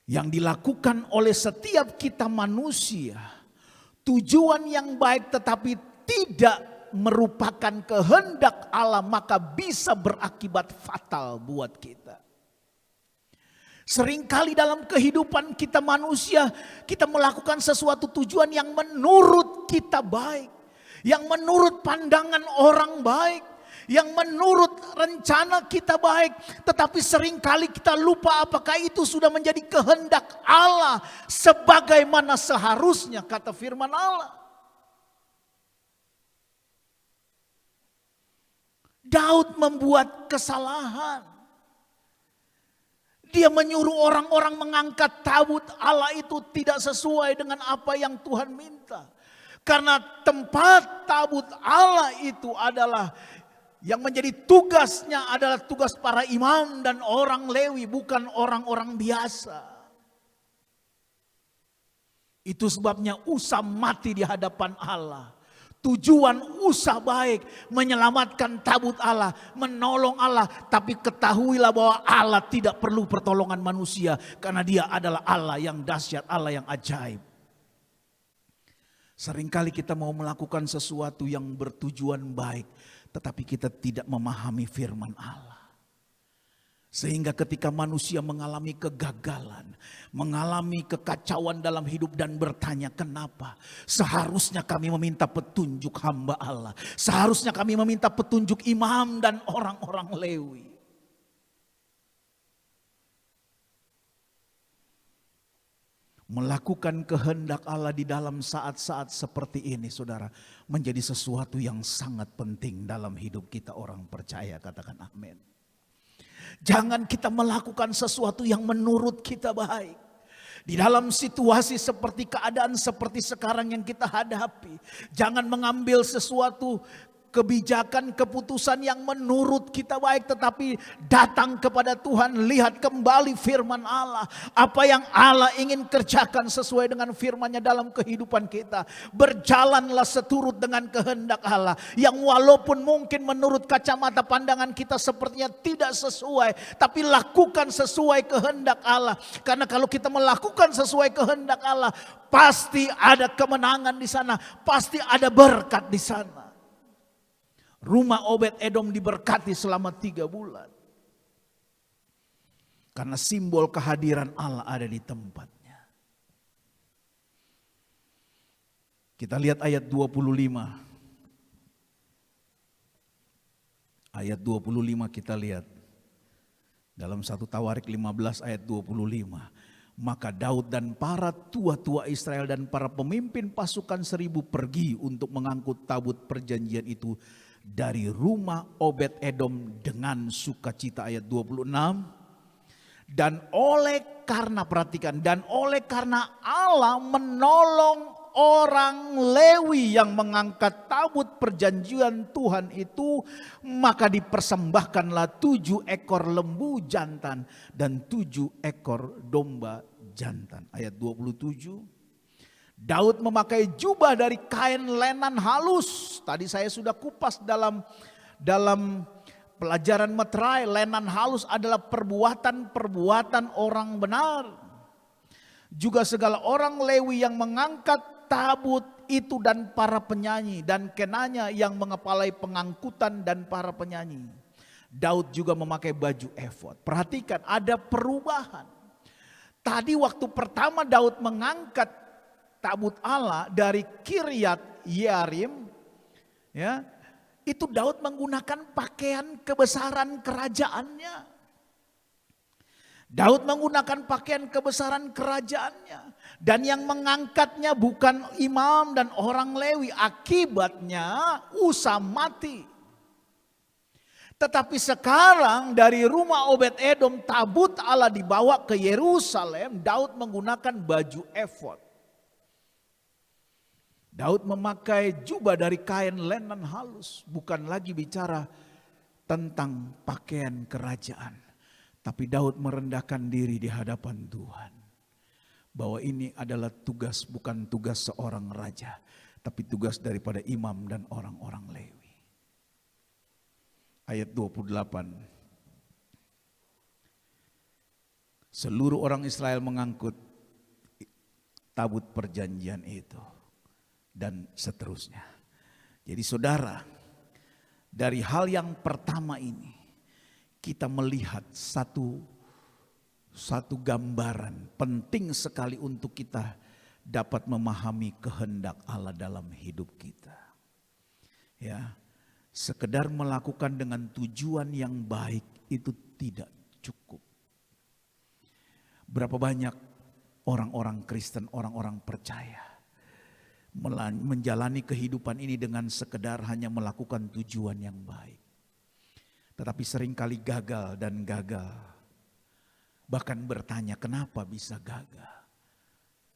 yang dilakukan oleh setiap kita manusia, tujuan yang baik tetapi tidak merupakan kehendak Allah, maka bisa berakibat fatal buat kita. Seringkali dalam kehidupan kita manusia, kita melakukan sesuatu tujuan yang menurut kita baik. Yang menurut pandangan orang baik. Yang menurut rencana kita baik. Tetapi seringkali kita lupa apakah itu sudah menjadi kehendak Allah. Sebagaimana seharusnya kata firman Allah. Daud membuat kesalahan. Dia menyuruh orang-orang mengangkat tabut Allah itu tidak sesuai dengan apa yang Tuhan minta. Karena tempat tabut Allah itu adalah yang menjadi tugasnya adalah tugas para imam dan orang Lewi, bukan orang-orang biasa. Itu sebabnya Usa mati di hadapan Allah. Tujuan Usa baik, menyelamatkan tabut Allah, menolong Allah. Tapi ketahuilah bahwa Allah tidak perlu pertolongan manusia. Karena dia adalah Allah yang dahsyat, Allah yang ajaib. Seringkali kita mau melakukan sesuatu yang bertujuan baik. Tetapi kita tidak memahami firman Allah. Sehingga ketika manusia mengalami kegagalan, mengalami kekacauan dalam hidup dan bertanya kenapa. Seharusnya kami meminta petunjuk hamba Allah. Seharusnya kami meminta petunjuk imam dan orang-orang Lewi. Melakukan kehendak Allah di dalam saat-saat seperti ini, saudara, menjadi sesuatu yang sangat penting dalam hidup kita orang percaya. Katakan amin. Jangan kita melakukan sesuatu yang menurut kita baik. Di dalam situasi seperti keadaan seperti sekarang yang kita hadapi. Jangan mengambil sesuatu kebijakan, keputusan yang menurut kita baik. Tetapi datang kepada Tuhan, lihat kembali firman Allah. Apa yang Allah ingin kerjakan sesuai dengan firman-Nya dalam kehidupan kita. Berjalanlah seturut dengan kehendak Allah. Yang walaupun mungkin menurut kacamata pandangan kita sepertinya tidak sesuai. Tapi lakukan sesuai kehendak Allah. Karena kalau kita melakukan sesuai kehendak Allah, pasti ada kemenangan di sana. Pasti ada berkat di sana. Rumah Obed Edom diberkati selama 3 bulan. Karena simbol kehadiran Allah ada di tempatnya. Kita lihat ayat 25. Ayat 25 kita lihat. Dalam 1 Tawarik 15 ayat 25. Maka Daud dan para tua-tua Israel dan para pemimpin pasukan 1000 pergi untuk mengangkut tabut perjanjian itu dari rumah Obed Edom dengan sukacita. Ayat 26. Dan oleh karena, perhatikan, dan oleh karena Allah menolong orang Lewi yang mengangkat tabut perjanjian Tuhan itu, maka dipersembahkanlah 7 ekor lembu jantan dan 7 ekor domba jantan. Ayat 27. Daud memakai jubah dari kain lenan halus. Tadi saya sudah kupas dalam pelajaran meterai. Lenan halus adalah perbuatan orang benar. Juga segala orang Lewi yang mengangkat tabut itu dan para penyanyi dan kenanya yang mengepalai pengangkutan dan para penyanyi. Daud juga memakai baju efod. Perhatikan, ada perubahan. Tadi waktu pertama Daud mengangkat tabut Allah dari Kiryat Yearim, ya, itu Daud menggunakan pakaian kebesaran kerajaannya. Daud menggunakan pakaian kebesaran kerajaannya. Dan yang mengangkatnya bukan imam dan orang Lewi. Akibatnya Usa mati. Tetapi sekarang dari rumah Obed-Edom, tabut Allah dibawa ke Yerusalem. Daud menggunakan baju efod. Daud memakai jubah dari kain lenan halus. Bukan lagi bicara tentang pakaian kerajaan. Tapi Daud merendahkan diri di hadapan Tuhan. Bahwa ini adalah tugas, bukan tugas seorang raja. Tapi tugas daripada imam dan orang-orang Lewi. Ayat 28. Seluruh orang Israel mengangkut tabut perjanjian itu. Dan seterusnya. Jadi saudara, dari hal yang pertama ini, kita melihat satu gambaran penting sekali untuk kita dapat memahami kehendak Allah dalam hidup kita. Ya, sekedar melakukan dengan tujuan yang baik itu tidak cukup. Berapa banyak orang-orang Kristen, orang-orang percaya menjalani kehidupan ini dengan sekedar hanya melakukan tujuan yang baik. Tetapi seringkali gagal dan gagal. Bahkan bertanya kenapa bisa gagal.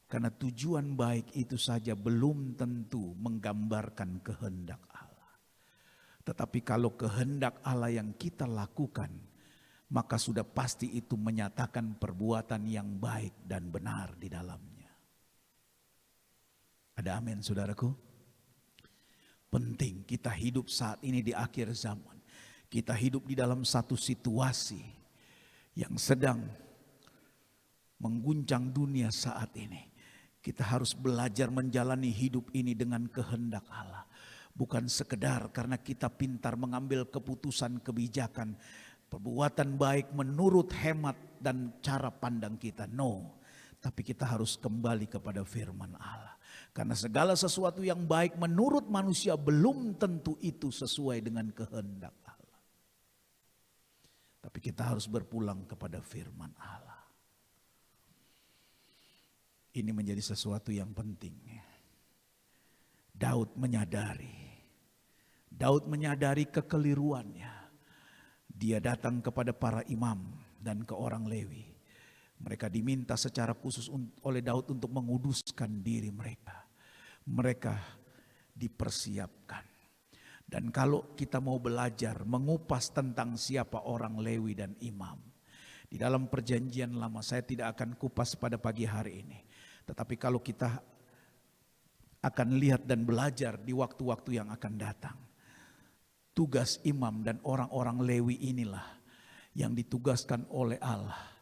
Karena tujuan baik itu saja belum tentu menggambarkan kehendak Allah. Tetapi kalau kehendak Allah yang kita lakukan, maka sudah pasti itu menyatakan perbuatan yang baik dan benar di dalamnya. Ada amin saudaraku? Penting kita hidup saat ini di akhir zaman. Kita hidup di dalam satu situasi yang sedang mengguncang dunia saat ini. Kita harus belajar menjalani hidup ini dengan kehendak Allah. Bukan sekedar karena kita pintar mengambil keputusan kebijakan, perbuatan baik menurut hemat dan cara pandang kita. No, tapi kita harus kembali kepada firman Allah. Karena segala sesuatu yang baik menurut manusia belum tentu itu sesuai dengan kehendak Allah. Tapi kita harus berpulang kepada firman Allah. Ini menjadi sesuatu yang penting. Daud menyadari kekeliruannya. Dia datang kepada para imam dan ke orang Lewi. Mereka diminta secara khusus oleh Daud untuk menguduskan diri mereka. Mereka dipersiapkan. Dan kalau kita mau belajar mengupas tentang siapa orang Lewi dan imam. Di dalam perjanjian lama saya tidak akan kupas pada pagi hari ini. Tetapi kalau kita akan lihat dan belajar di waktu-waktu yang akan datang. Tugas imam dan orang-orang Lewi inilah yang ditugaskan oleh Allah.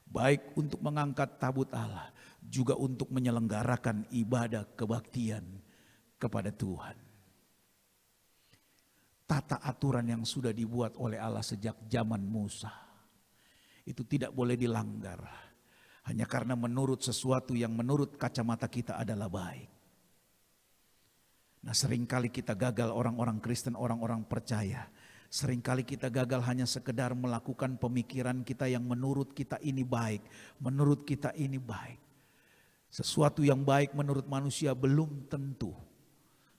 Baik untuk mengangkat tabut Allah. Juga untuk menyelenggarakan ibadah kebaktian kepada Tuhan. Tata aturan yang sudah dibuat oleh Allah sejak zaman Musa. Itu tidak boleh dilanggar. Hanya karena menurut sesuatu yang menurut kacamata kita adalah baik. Nah seringkali kita gagal orang-orang Kristen, orang-orang percaya. Seringkali kita gagal hanya sekedar melakukan pemikiran kita yang menurut kita ini baik. Menurut kita ini baik. Sesuatu yang baik menurut manusia belum tentu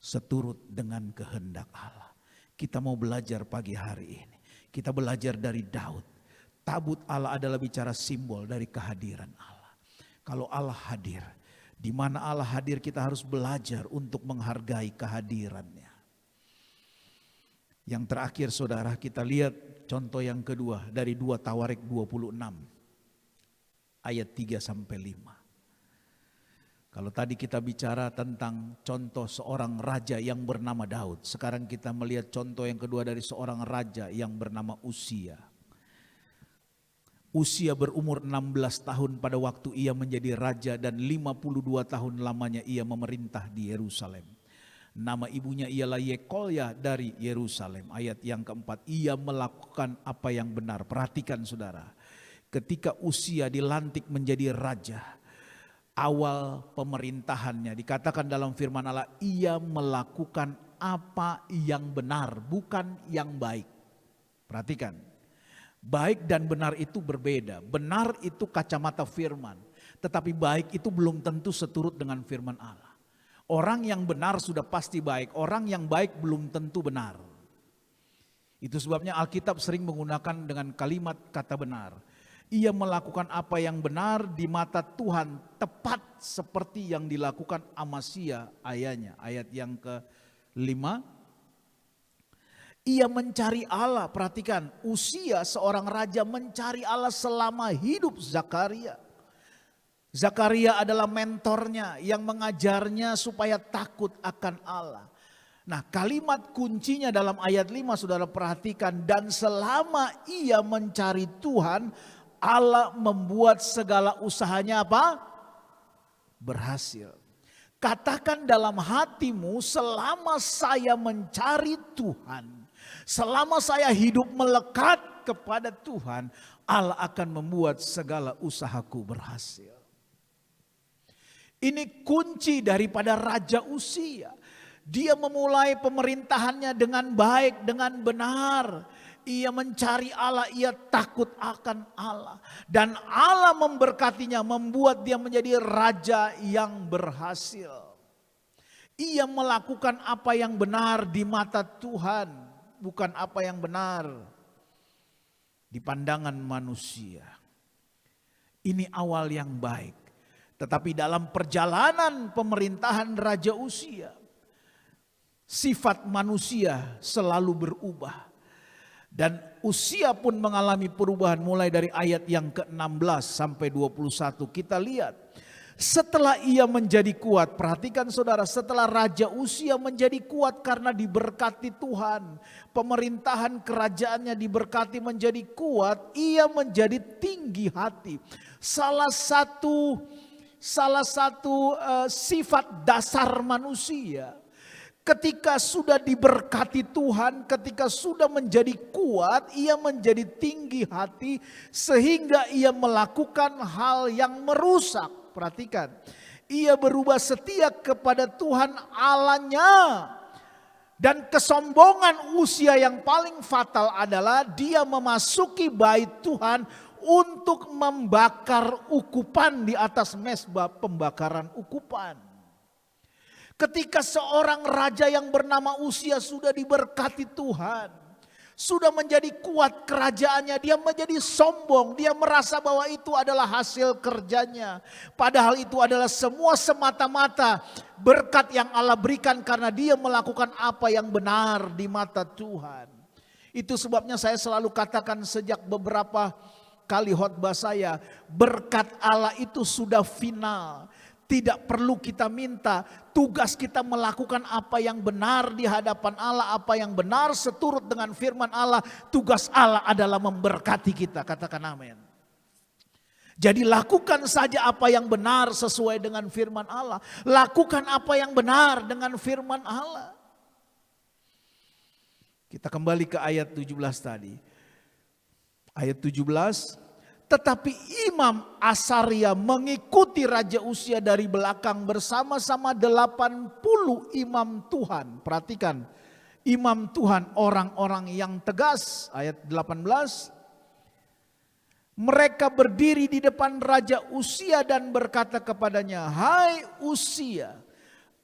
seturut dengan kehendak Allah. Kita mau belajar pagi hari ini. Kita belajar dari Daud. Tabut Allah adalah bicara simbol dari kehadiran Allah. Kalau Allah hadir, Di mana Allah hadir, kita harus belajar untuk menghargai kehadirannya. Yang terakhir saudara, kita lihat contoh yang kedua dari 2 Tawarik 26 ayat 3 sampai 5. Kalau tadi kita bicara tentang contoh seorang raja yang bernama Daud, sekarang kita melihat contoh yang kedua dari seorang raja yang bernama Uzia. Uzia berumur 16 tahun pada waktu ia menjadi raja dan 52 tahun lamanya ia memerintah di Yerusalem. Nama ibunya ialah Yekolya dari Yerusalem. Ayat yang keempat, ia melakukan apa yang benar. Perhatikan saudara, ketika Uzia dilantik menjadi raja, awal pemerintahannya dikatakan dalam firman Allah, ia melakukan apa yang benar, bukan yang baik. Perhatikan, baik dan benar itu berbeda. Benar itu kacamata firman, tetapi baik itu belum tentu seturut dengan firman Allah. Orang yang benar sudah pasti baik, orang yang baik belum tentu benar. Itu sebabnya Alkitab sering menggunakan dengan kalimat kata benar. Ia melakukan apa yang benar di mata Tuhan, tepat seperti yang dilakukan Amasya ayahnya. Ayat yang ke-5. Ia mencari Allah, perhatikan, Uzia seorang raja mencari Allah selama hidup Zakaria. Zakaria adalah mentornya yang mengajarnya supaya takut akan Allah. Nah, kalimat kuncinya dalam ayat 5 saudara perhatikan, dan selama ia mencari Tuhan, Allah membuat segala usahanya apa? Berhasil. Katakan dalam hatimu, selama saya mencari Tuhan, selama saya hidup melekat kepada Tuhan, Allah akan membuat segala usahaku berhasil. Ini kunci daripada Raja Uzia. Dia memulai pemerintahannya dengan baik, dengan benar. Ia mencari Allah, ia takut akan Allah. Dan Allah memberkatinya, membuat dia menjadi raja yang berhasil. Ia melakukan apa yang benar di mata Tuhan, bukan apa yang benar di pandangan manusia. Ini awal yang baik. Tetapi dalam perjalanan pemerintahan Raja Uzia, sifat manusia selalu berubah. Dan Uzia pun mengalami perubahan mulai dari ayat yang ke-16 sampai 21. Kita lihat, setelah ia menjadi kuat, perhatikan saudara, setelah Raja Uzia menjadi kuat karena diberkati Tuhan, pemerintahan kerajaannya diberkati menjadi kuat, ia menjadi tinggi hati. Salah satu sifat dasar manusia ketika sudah diberkati Tuhan, ketika sudah menjadi kuat, ia menjadi tinggi hati sehingga ia melakukan hal yang merusak. Perhatikan, ia berubah setia kepada Tuhan Allahnya. Dan kesombongan Uzia yang paling fatal adalah dia memasuki bait Tuhan untuk membakar ukupan di atas mezbah pembakaran ukupan. Ketika seorang raja yang bernama Uzia sudah diberkati Tuhan, sudah menjadi kuat kerajaannya, dia menjadi sombong, dia merasa bahwa itu adalah hasil kerjanya. Padahal itu adalah semua semata-mata berkat yang Allah berikan karena dia melakukan apa yang benar di mata Tuhan. Itu sebabnya saya selalu katakan sejak beberapa kali khotbah saya, berkat Allah itu sudah final. Tidak perlu kita minta, tugas kita melakukan apa yang benar di hadapan Allah, apa yang benar seturut dengan firman Allah. Tugas Allah adalah memberkati kita, katakan amin. Jadi lakukan saja apa yang benar sesuai dengan firman Allah. Lakukan apa yang benar dengan firman Allah. Kita kembali ke ayat 17 tadi. Ayat 17, tetapi Imam Asaria mengikuti Raja Uzia dari belakang bersama-sama 80 imam Tuhan. Perhatikan, imam Tuhan orang-orang yang tegas. Ayat 18, mereka berdiri di depan Raja Uzia dan berkata kepadanya, hai Uzia,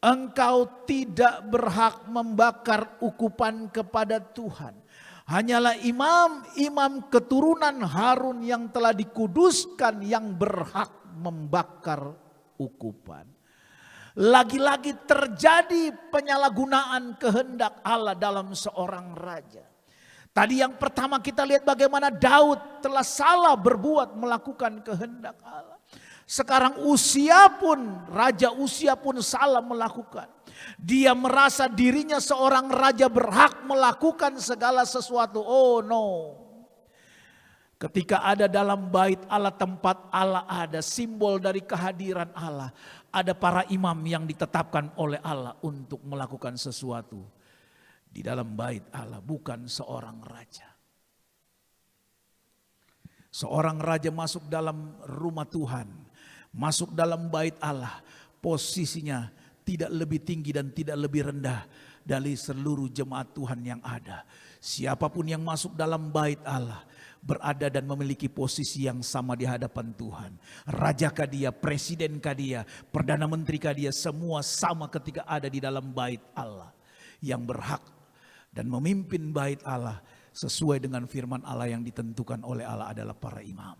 engkau tidak berhak membakar ukupan kepada Tuhan. Hanyalah imam keturunan Harun yang telah dikuduskan yang berhak membakar ukupan. Lagi-lagi terjadi penyalahgunaan kehendak Allah dalam seorang raja. Tadi yang pertama kita lihat bagaimana Daud telah salah berbuat melakukan kehendak Allah. Sekarang Raja Uzia pun salah melakukan. Dia merasa dirinya seorang raja berhak melakukan segala sesuatu. Oh no. Ketika ada dalam bait Allah, tempat Allah ada, simbol dari kehadiran Allah. Ada para imam yang ditetapkan oleh Allah untuk melakukan sesuatu di dalam bait Allah, bukan seorang raja. Seorang raja masuk dalam rumah Tuhan, masuk dalam bait Allah, posisinya tidak lebih tinggi dan tidak lebih rendah dari seluruh jemaat Tuhan yang ada. Siapapun yang masuk dalam bait Allah berada dan memiliki posisi yang sama di hadapan Tuhan. Rajakah dia, presidenkah dia, perdana menterikah dia, semua sama ketika ada di dalam bait Allah. Yang berhak dan memimpin bait Allah sesuai dengan firman Allah yang ditentukan oleh Allah adalah para imam.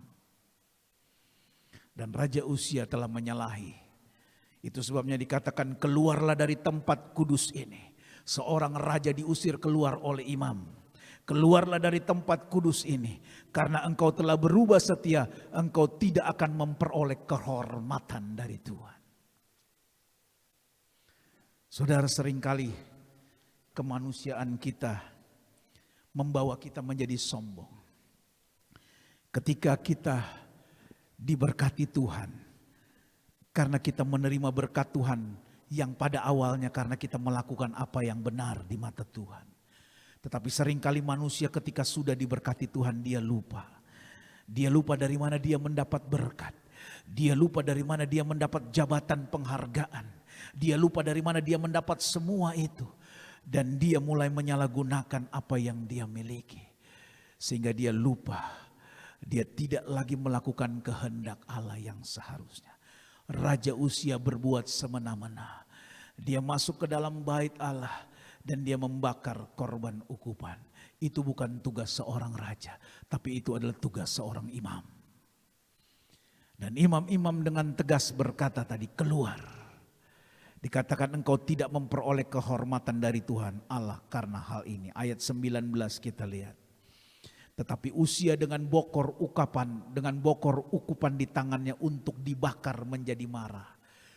Dan Raja Uzia telah menyalahi. Itu sebabnya dikatakan keluarlah dari tempat kudus ini. Seorang raja diusir keluar oleh imam. Keluarlah dari tempat kudus ini. Karena engkau telah berubah setia, engkau tidak akan memperoleh kehormatan dari Tuhan. Saudara, seringkali kemanusiaan kita membawa kita menjadi sombong. Ketika kita diberkati Tuhan, karena kita menerima berkat Tuhan yang pada awalnya karena kita melakukan apa yang benar di mata Tuhan. Tetapi seringkali manusia ketika sudah diberkati Tuhan, dia lupa. Dia lupa dari mana dia mendapat berkat. Dia lupa dari mana dia mendapat jabatan penghargaan. Dia lupa dari mana dia mendapat semua itu. Dan dia mulai menyalahgunakan apa yang dia miliki. Sehingga dia lupa. Dia tidak lagi melakukan kehendak Allah yang seharusnya. Raja Uzia berbuat semena-mena. Dia masuk ke dalam bait Allah dan dia membakar korban ukupan. Itu bukan tugas seorang raja, tapi itu adalah tugas seorang imam. Dan imam-imam dengan tegas berkata tadi, keluar. Dikatakan engkau tidak memperoleh kehormatan dari Tuhan Allah karena hal ini. Ayat 19 kita lihat. Tetapi Uzia dengan bokor ukupan di tangannya untuk dibakar menjadi marah.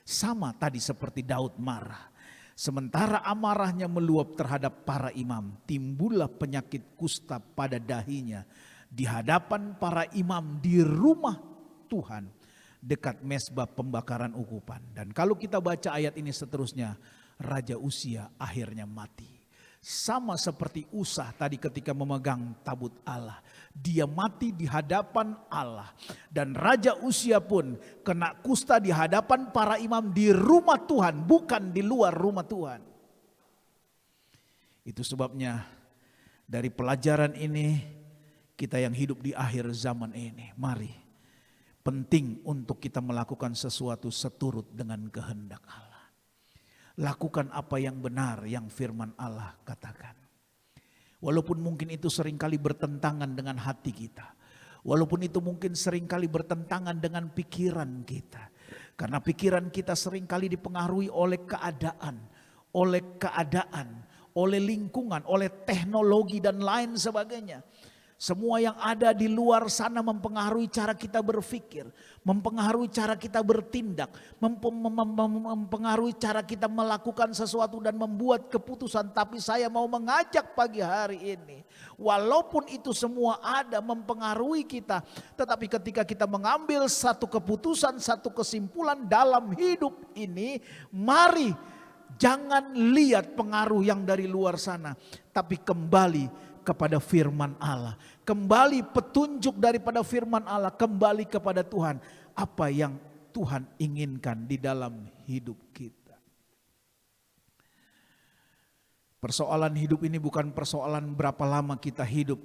Sama tadi seperti Daud marah. Sementara amarahnya meluap terhadap para imam, timbullah penyakit kusta pada dahinya di hadapan para imam di rumah Tuhan dekat mezbah pembakaran ukupan. Dan kalau kita baca ayat ini seterusnya, Raja Uzia akhirnya mati. Sama seperti Usa tadi ketika memegang tabut Allah. Dia mati di hadapan Allah. Dan Raja Uzia pun kena kusta di hadapan para imam di rumah Tuhan. Bukan di luar rumah Tuhan. Itu sebabnya dari pelajaran ini kita yang hidup di akhir zaman ini. Mari, penting untuk kita melakukan sesuatu seturut dengan kehendak Allah. Lakukan apa yang benar yang firman Allah katakan. Walaupun mungkin itu seringkali bertentangan dengan hati kita. Walaupun itu mungkin seringkali bertentangan dengan pikiran kita. Karena pikiran kita seringkali dipengaruhi oleh keadaan, oleh lingkungan, oleh teknologi dan lain sebagainya. Semua yang ada di luar sana mempengaruhi cara kita berpikir, mempengaruhi cara kita bertindak, mempengaruhi cara kita melakukan sesuatu dan membuat keputusan. Tapi saya mau mengajak pagi hari ini, walaupun itu semua ada mempengaruhi kita, tetapi ketika kita mengambil satu keputusan, satu kesimpulan dalam hidup ini, mari jangan lihat pengaruh yang dari luar sana, tapi kembali kepada firman Allah. Kembali petunjuk daripada firman Allah. Kembali kepada Tuhan. Apa yang Tuhan inginkan di dalam hidup kita. Persoalan hidup ini bukan persoalan berapa lama kita hidup.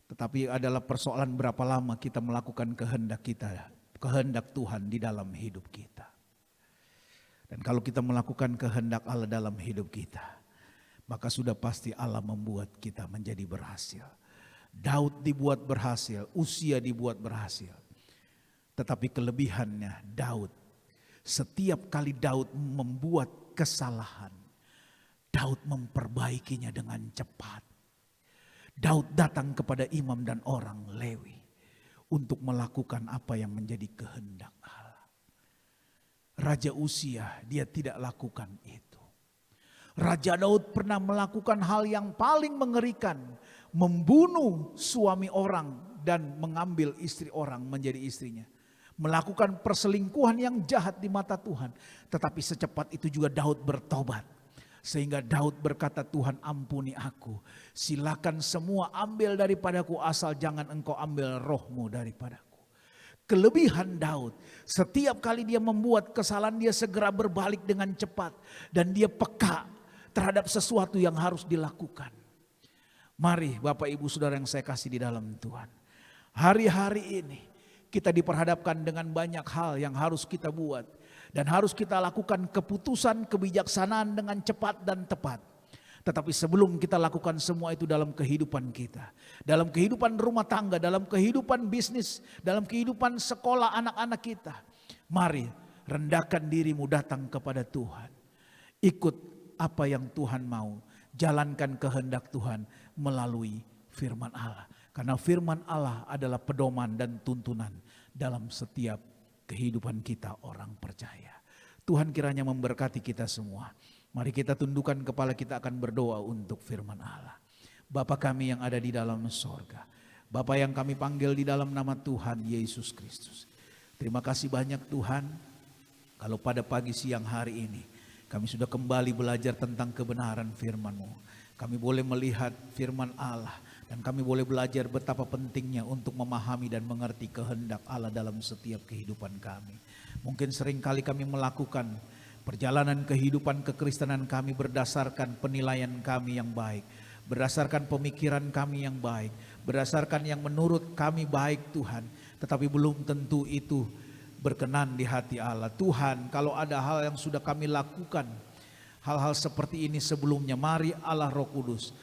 Tetapi adalah persoalan berapa lama kita melakukan kehendak kita. Kehendak Tuhan di dalam hidup kita. Dan kalau kita melakukan kehendak Allah dalam hidup kita, maka sudah pasti Allah membuat kita menjadi berhasil. Daud dibuat berhasil, Uzia dibuat berhasil. Tetapi kelebihannya Daud Setiap kali Daud membuat kesalahan, Daud memperbaikinya dengan cepat. Daud datang kepada imam dan orang Lewi untuk melakukan apa yang menjadi kehendak Allah. Raja Usia dia tidak lakukan itu. Raja Daud pernah melakukan hal yang paling mengerikan, membunuh suami orang dan mengambil istri orang menjadi istrinya. Melakukan perselingkuhan yang jahat di mata Tuhan. Tetapi secepat itu juga Daud bertobat. Sehingga Daud berkata, Tuhan ampuni aku. Silakan semua ambil daripadaku, asal jangan engkau ambil rohmu daripadaku. Kelebihan Daud, setiap kali dia membuat kesalahan dia segera berbalik dengan cepat. Dan dia peka terhadap sesuatu yang harus dilakukan. Mari Bapak Ibu Saudara yang saya kasih di dalam Tuhan. Hari-hari ini kita diperhadapkan dengan banyak hal yang harus kita buat. Dan harus kita lakukan keputusan kebijaksanaan dengan cepat dan tepat. Tetapi sebelum kita lakukan semua itu dalam kehidupan kita, dalam kehidupan rumah tangga, dalam kehidupan bisnis, dalam kehidupan sekolah anak-anak kita, mari rendahkan dirimu datang kepada Tuhan. Ikut apa yang Tuhan mau, jalankan kehendak Tuhan melalui firman Allah. Karena firman Allah adalah pedoman dan tuntunan dalam setiap kehidupan kita orang percaya. Tuhan kiranya memberkati kita semua. Mari kita tundukkan kepala, kita akan berdoa untuk firman Allah. Bapa kami yang ada di dalam sorga, Bapa yang kami panggil di dalam nama Tuhan Yesus Kristus. Terima kasih banyak Tuhan, kalau pada pagi siang hari ini kami sudah kembali belajar tentang kebenaran firman-Mu. Kami boleh melihat firman Allah dan kami boleh belajar betapa pentingnya untuk memahami dan mengerti kehendak Allah dalam setiap kehidupan kami. Mungkin seringkali kami melakukan perjalanan kehidupan kekristenan kami berdasarkan penilaian kami yang baik, berdasarkan pemikiran kami yang baik, berdasarkan yang menurut kami baik Tuhan. Tetapi belum tentu itu berkenan di hati Allah. Tuhan, kalau ada hal yang sudah kami lakukan, hal-hal seperti ini sebelumnya, mari Allah Roh Kudus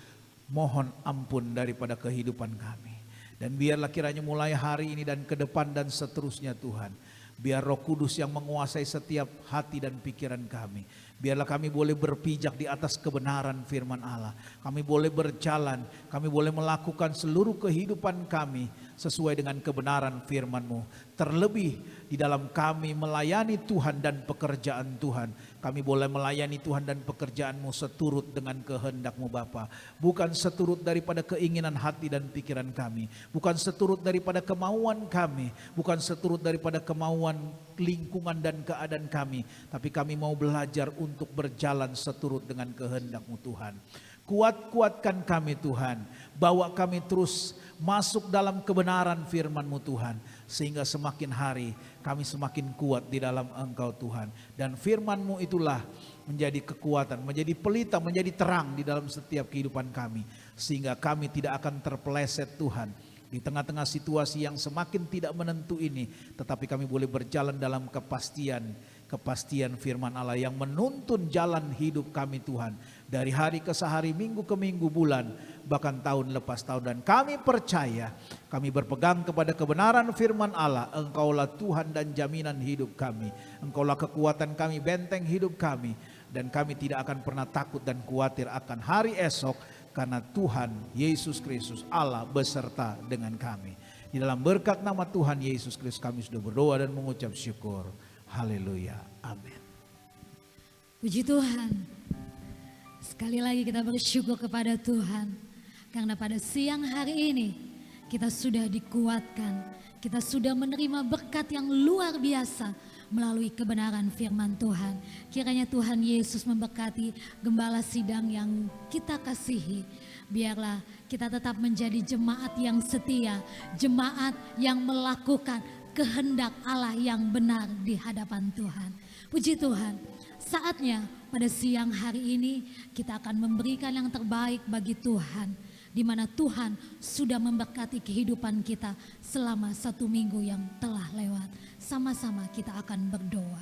mohon ampun daripada kehidupan kami. Dan biarlah kiranya mulai hari ini dan ke depan dan seterusnya Tuhan, biar Roh Kudus yang menguasai setiap hati dan pikiran kami. Biarlah kami boleh berpijak di atas kebenaran firman Allah. Kami boleh berjalan, kami boleh melakukan seluruh kehidupan kami sesuai dengan kebenaran firman-Mu. Terlebih di dalam kami melayani Tuhan dan pekerjaan Tuhan. Kami boleh melayani Tuhan dan pekerjaan-Mu seturut dengan kehendak-Mu Bapa. Bukan seturut daripada keinginan hati dan pikiran kami. Bukan seturut daripada kemauan kami. Bukan seturut daripada kemauan lingkungan dan keadaan kami. Tapi kami mau belajar untuk berjalan seturut dengan kehendak-Mu Tuhan. Kuatkan kami Tuhan. Bawa kami terus masuk dalam kebenaran firman-Mu Tuhan. Sehingga semakin hari kami semakin kuat di dalam Engkau Tuhan. Dan firman-Mu itulah menjadi kekuatan, menjadi pelita, menjadi terang di dalam setiap kehidupan kami. Sehingga kami tidak akan terpeleset Tuhan. Di tengah-tengah situasi yang semakin tidak menentu ini, tetapi kami boleh berjalan dalam kepastian firman Allah yang menuntun jalan hidup kami Tuhan. Dari hari ke hari, minggu ke minggu, bulan, bahkan tahun lepas tahun. Dan kami percaya, kami berpegang kepada kebenaran firman Allah. Engkaulah Tuhan dan jaminan hidup kami. Engkaulah kekuatan kami, benteng hidup kami. Dan kami tidak akan pernah takut dan khawatir akan hari esok. Karena Tuhan Yesus Kristus Allah beserta dengan kami. Di dalam berkat nama Tuhan Yesus Kristus kami sudah berdoa dan mengucap syukur. Haleluya. Amin. Puji Tuhan. Sekali lagi kita bersyukur kepada Tuhan. Karena pada siang hari ini kita sudah dikuatkan. Kita sudah menerima berkat yang luar biasa melalui kebenaran firman Tuhan. Kiranya Tuhan Yesus memberkati gembala sidang yang kita kasihi. Biarlah kita tetap menjadi jemaat yang setia, jemaat yang melakukan kehendak Allah yang benar di hadapan Tuhan. Puji Tuhan, saatnya pada siang hari ini kita akan memberikan yang terbaik bagi Tuhan. Di mana Tuhan sudah memberkati kehidupan kita selama 1 minggu yang telah lewat. Sama-sama kita akan berdoa.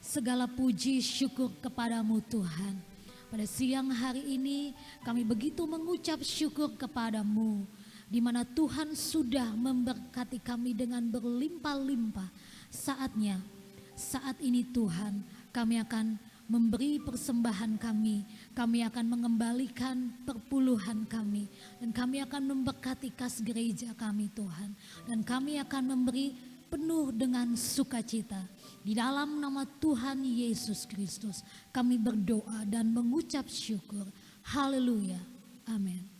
Segala puji syukur kepadamu Tuhan. Pada siang hari ini kami begitu mengucap syukur kepadamu. Di mana Tuhan sudah memberkati kami dengan berlimpah-limpah. Saatnya saat ini Tuhan kami akan memberi persembahan kami akan mengembalikan perpuluhan kami, dan kami akan memberkati kas gereja kami Tuhan, dan kami akan memberi penuh dengan sukacita. Di dalam nama Tuhan Yesus Kristus kami berdoa dan mengucap syukur. Haleluya. Amin.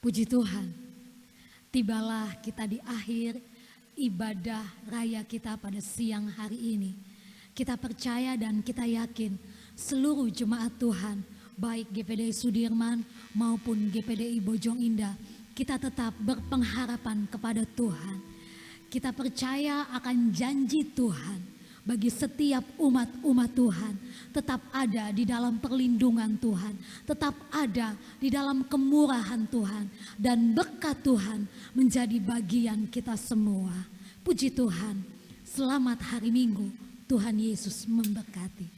Puji Tuhan, tibalah kita di akhir ibadah raya kita pada siang hari ini. Kita percaya dan kita yakin seluruh jemaat Tuhan, baik GPDI Sudirman maupun GPDI Bojong Indah, kita tetap berpengharapan kepada Tuhan. Kita percaya akan janji Tuhan bagi setiap umat-umat Tuhan, tetap ada di dalam perlindungan Tuhan, tetap ada di dalam kemurahan Tuhan, dan berkat Tuhan menjadi bagian kita semua. Puji Tuhan, selamat hari Minggu, Tuhan Yesus memberkati.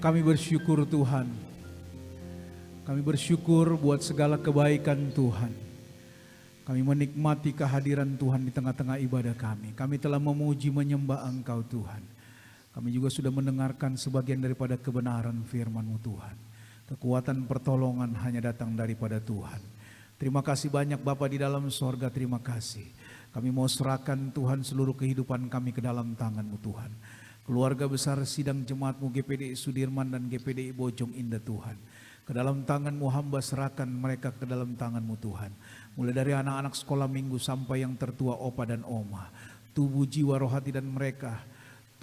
Kami bersyukur Tuhan. Kami bersyukur buat segala kebaikan Tuhan. Kami menikmati kehadiran Tuhan di tengah-tengah ibadah kami. Kami telah memuji menyembah Engkau Tuhan. Kami juga sudah mendengarkan sebagian daripada kebenaran firman-Mu Tuhan. Kekuatan pertolongan hanya datang daripada Tuhan. Terima kasih banyak Bapa di dalam sorga, terima kasih. Kami mau serahkan Tuhan seluruh kehidupan kami ke dalam tangan-Mu Tuhan. Keluarga besar sidang jemaat-Mu GPDI Sudirman dan GPDI Bojong Indah Tuhan. Ke dalam tangan-Mu hamba serahkan mereka ke dalam tangan-Mu Tuhan. Mulai dari anak-anak sekolah minggu sampai yang tertua opa dan oma. Tubuh, jiwa, roh, hati dan mereka.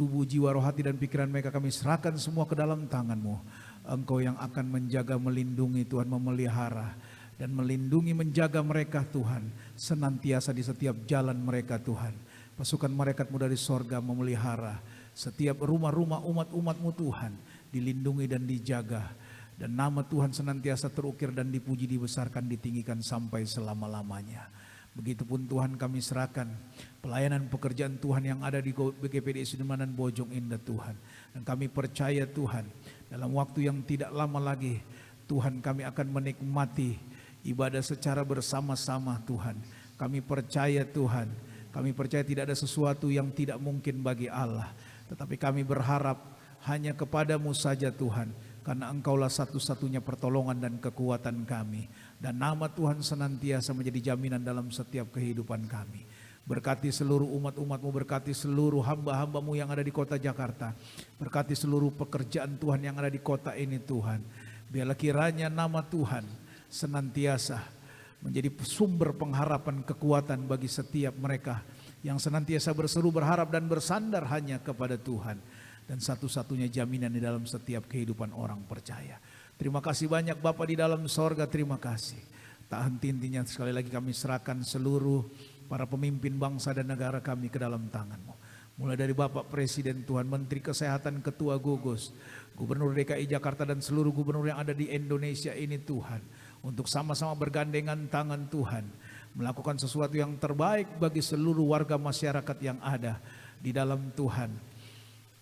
Tubuh, jiwa, roh, hati dan pikiran mereka kami serahkan semua ke dalam tangan-Mu. Engkau yang akan menjaga, melindungi Tuhan, memelihara. Dan melindungi, menjaga mereka Tuhan. Senantiasa di setiap jalan mereka Tuhan. Pasukan malaikat-Mu dari sorga memelihara. Setiap rumah-rumah umat-umat-Mu Tuhan. Dilindungi dan dijaga. Dan nama Tuhan senantiasa terukir dan dipuji, dibesarkan, ditinggikan sampai selama-lamanya. Begitupun Tuhan kami serahkan pelayanan pekerjaan Tuhan yang ada di GPDI Sudirman dan Bojong Indah Tuhan. Dan kami percaya Tuhan dalam waktu yang tidak lama lagi Tuhan kami akan menikmati ibadah secara bersama-sama Tuhan. Kami percaya Tuhan, kami percaya tidak ada sesuatu yang tidak mungkin bagi Allah. Tetapi kami berharap hanya kepada-Mu saja Tuhan. Karena Engkaulah satu-satunya pertolongan dan kekuatan kami. Dan nama Tuhan senantiasa menjadi jaminan dalam setiap kehidupan kami. Berkati seluruh umat-umat-Mu, berkati seluruh hamba-hamba-Mu yang ada di kota Jakarta. Berkati seluruh pekerjaan Tuhan yang ada di kota ini Tuhan. Biarlah kiranya nama Tuhan senantiasa menjadi sumber pengharapan kekuatan bagi setiap mereka yang senantiasa berseru, berharap dan bersandar hanya kepada Tuhan. Dan satu-satunya jaminan di dalam setiap kehidupan orang percaya. Terima kasih banyak Bapa di dalam sorga, terima kasih. Tak henti-hentinya sekali lagi kami serahkan seluruh para pemimpin bangsa dan negara kami ke dalam tangan-Mu. Mulai dari Bapak Presiden Tuhan, Menteri Kesehatan, Ketua Gugus, Gubernur DKI Jakarta dan seluruh gubernur yang ada di Indonesia ini Tuhan. Untuk sama-sama bergandengan tangan Tuhan. Melakukan sesuatu yang terbaik bagi seluruh warga masyarakat yang ada di dalam Tuhan.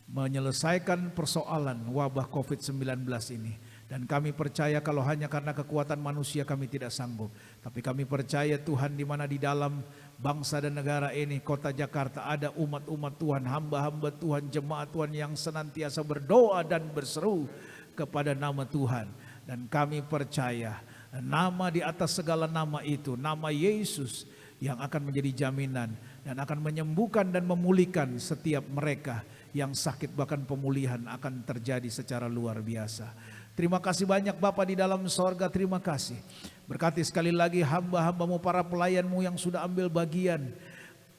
Menyelesaikan persoalan wabah COVID-19 ini. Dan kami percaya kalau hanya karena kekuatan manusia kami tidak sanggup. Tapi kami percaya Tuhan di mana di dalam bangsa dan negara ini, kota Jakarta, ada umat-umat Tuhan, hamba-hamba Tuhan, jemaat Tuhan yang senantiasa berdoa dan berseru kepada nama Tuhan. Dan kami percaya nama di atas segala nama itu, nama Yesus yang akan menjadi jaminan dan akan menyembuhkan dan memulihkan setiap mereka yang sakit, bahkan pemulihan akan terjadi secara luar biasa. Terima kasih banyak Bapa di dalam sorga, terima kasih. Berkati sekali lagi hamba-hamba-Mu, para pelayan-Mu yang sudah ambil bagian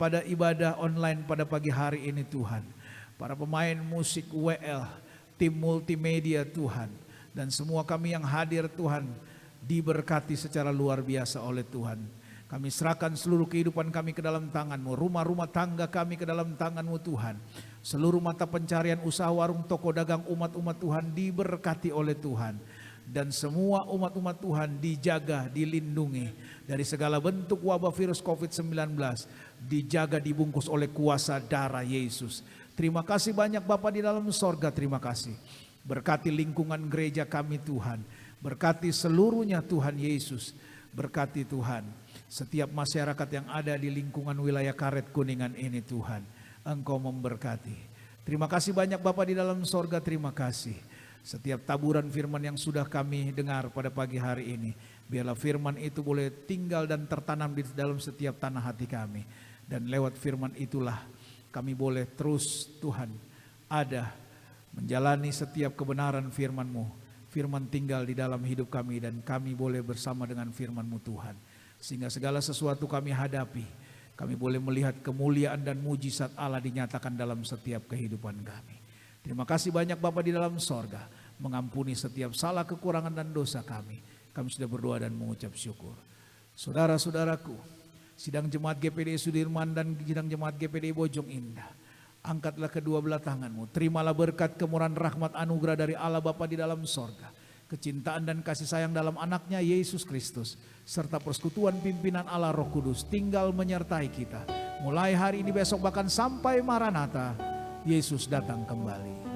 pada ibadah online pada pagi hari ini Tuhan. Para pemain musik WL, tim multimedia Tuhan. Dan semua kami yang hadir Tuhan, diberkati secara luar biasa oleh Tuhan. Kami serahkan seluruh kehidupan kami ke dalam tangan-Mu. Rumah-rumah tangga kami ke dalam tangan-Mu Tuhan. Seluruh mata pencarian usaha warung toko dagang umat-umat Tuhan diberkati oleh Tuhan. Dan semua umat-umat Tuhan dijaga, dilindungi dari segala bentuk wabah virus COVID-19. Dijaga, dibungkus oleh kuasa darah Yesus. Terima kasih banyak Bapa di dalam sorga, terima kasih. Berkati lingkungan gereja kami Tuhan. Berkati seluruhnya Tuhan Yesus. Berkati Tuhan setiap masyarakat yang ada di lingkungan wilayah Karet Kuningan ini Tuhan. Engkau memberkati. Terima kasih banyak Bapa di dalam sorga, terima kasih. Setiap taburan firman yang sudah kami dengar pada pagi hari ini, biarlah firman itu boleh tinggal dan tertanam di dalam setiap tanah hati kami. Dan lewat firman itulah kami boleh terus Tuhan ada menjalani setiap kebenaran firman-Mu. Firman tinggal di dalam hidup kami dan kami boleh bersama dengan firman-Mu Tuhan. Sehingga segala sesuatu kami hadapi, kami boleh melihat kemuliaan dan mujizat Allah dinyatakan dalam setiap kehidupan kami. Terima kasih banyak Bapa di dalam sorga, mengampuni setiap salah, kekurangan dan dosa kami. Kami sudah berdoa dan mengucap syukur. Saudara-saudaraku, sidang jemaat GPDI Sudirman dan sidang jemaat GPDI Bojong Indah, angkatlah kedua belah tanganmu, terimalah berkat kemurahan rahmat anugerah dari Allah Bapa di dalam sorga, kecintaan dan kasih sayang dalam anaknya Yesus Kristus, serta persekutuan pimpinan Allah Roh Kudus tinggal menyertai kita. Mulai hari ini, besok, bahkan sampai Maranatha, Yesus datang kembali.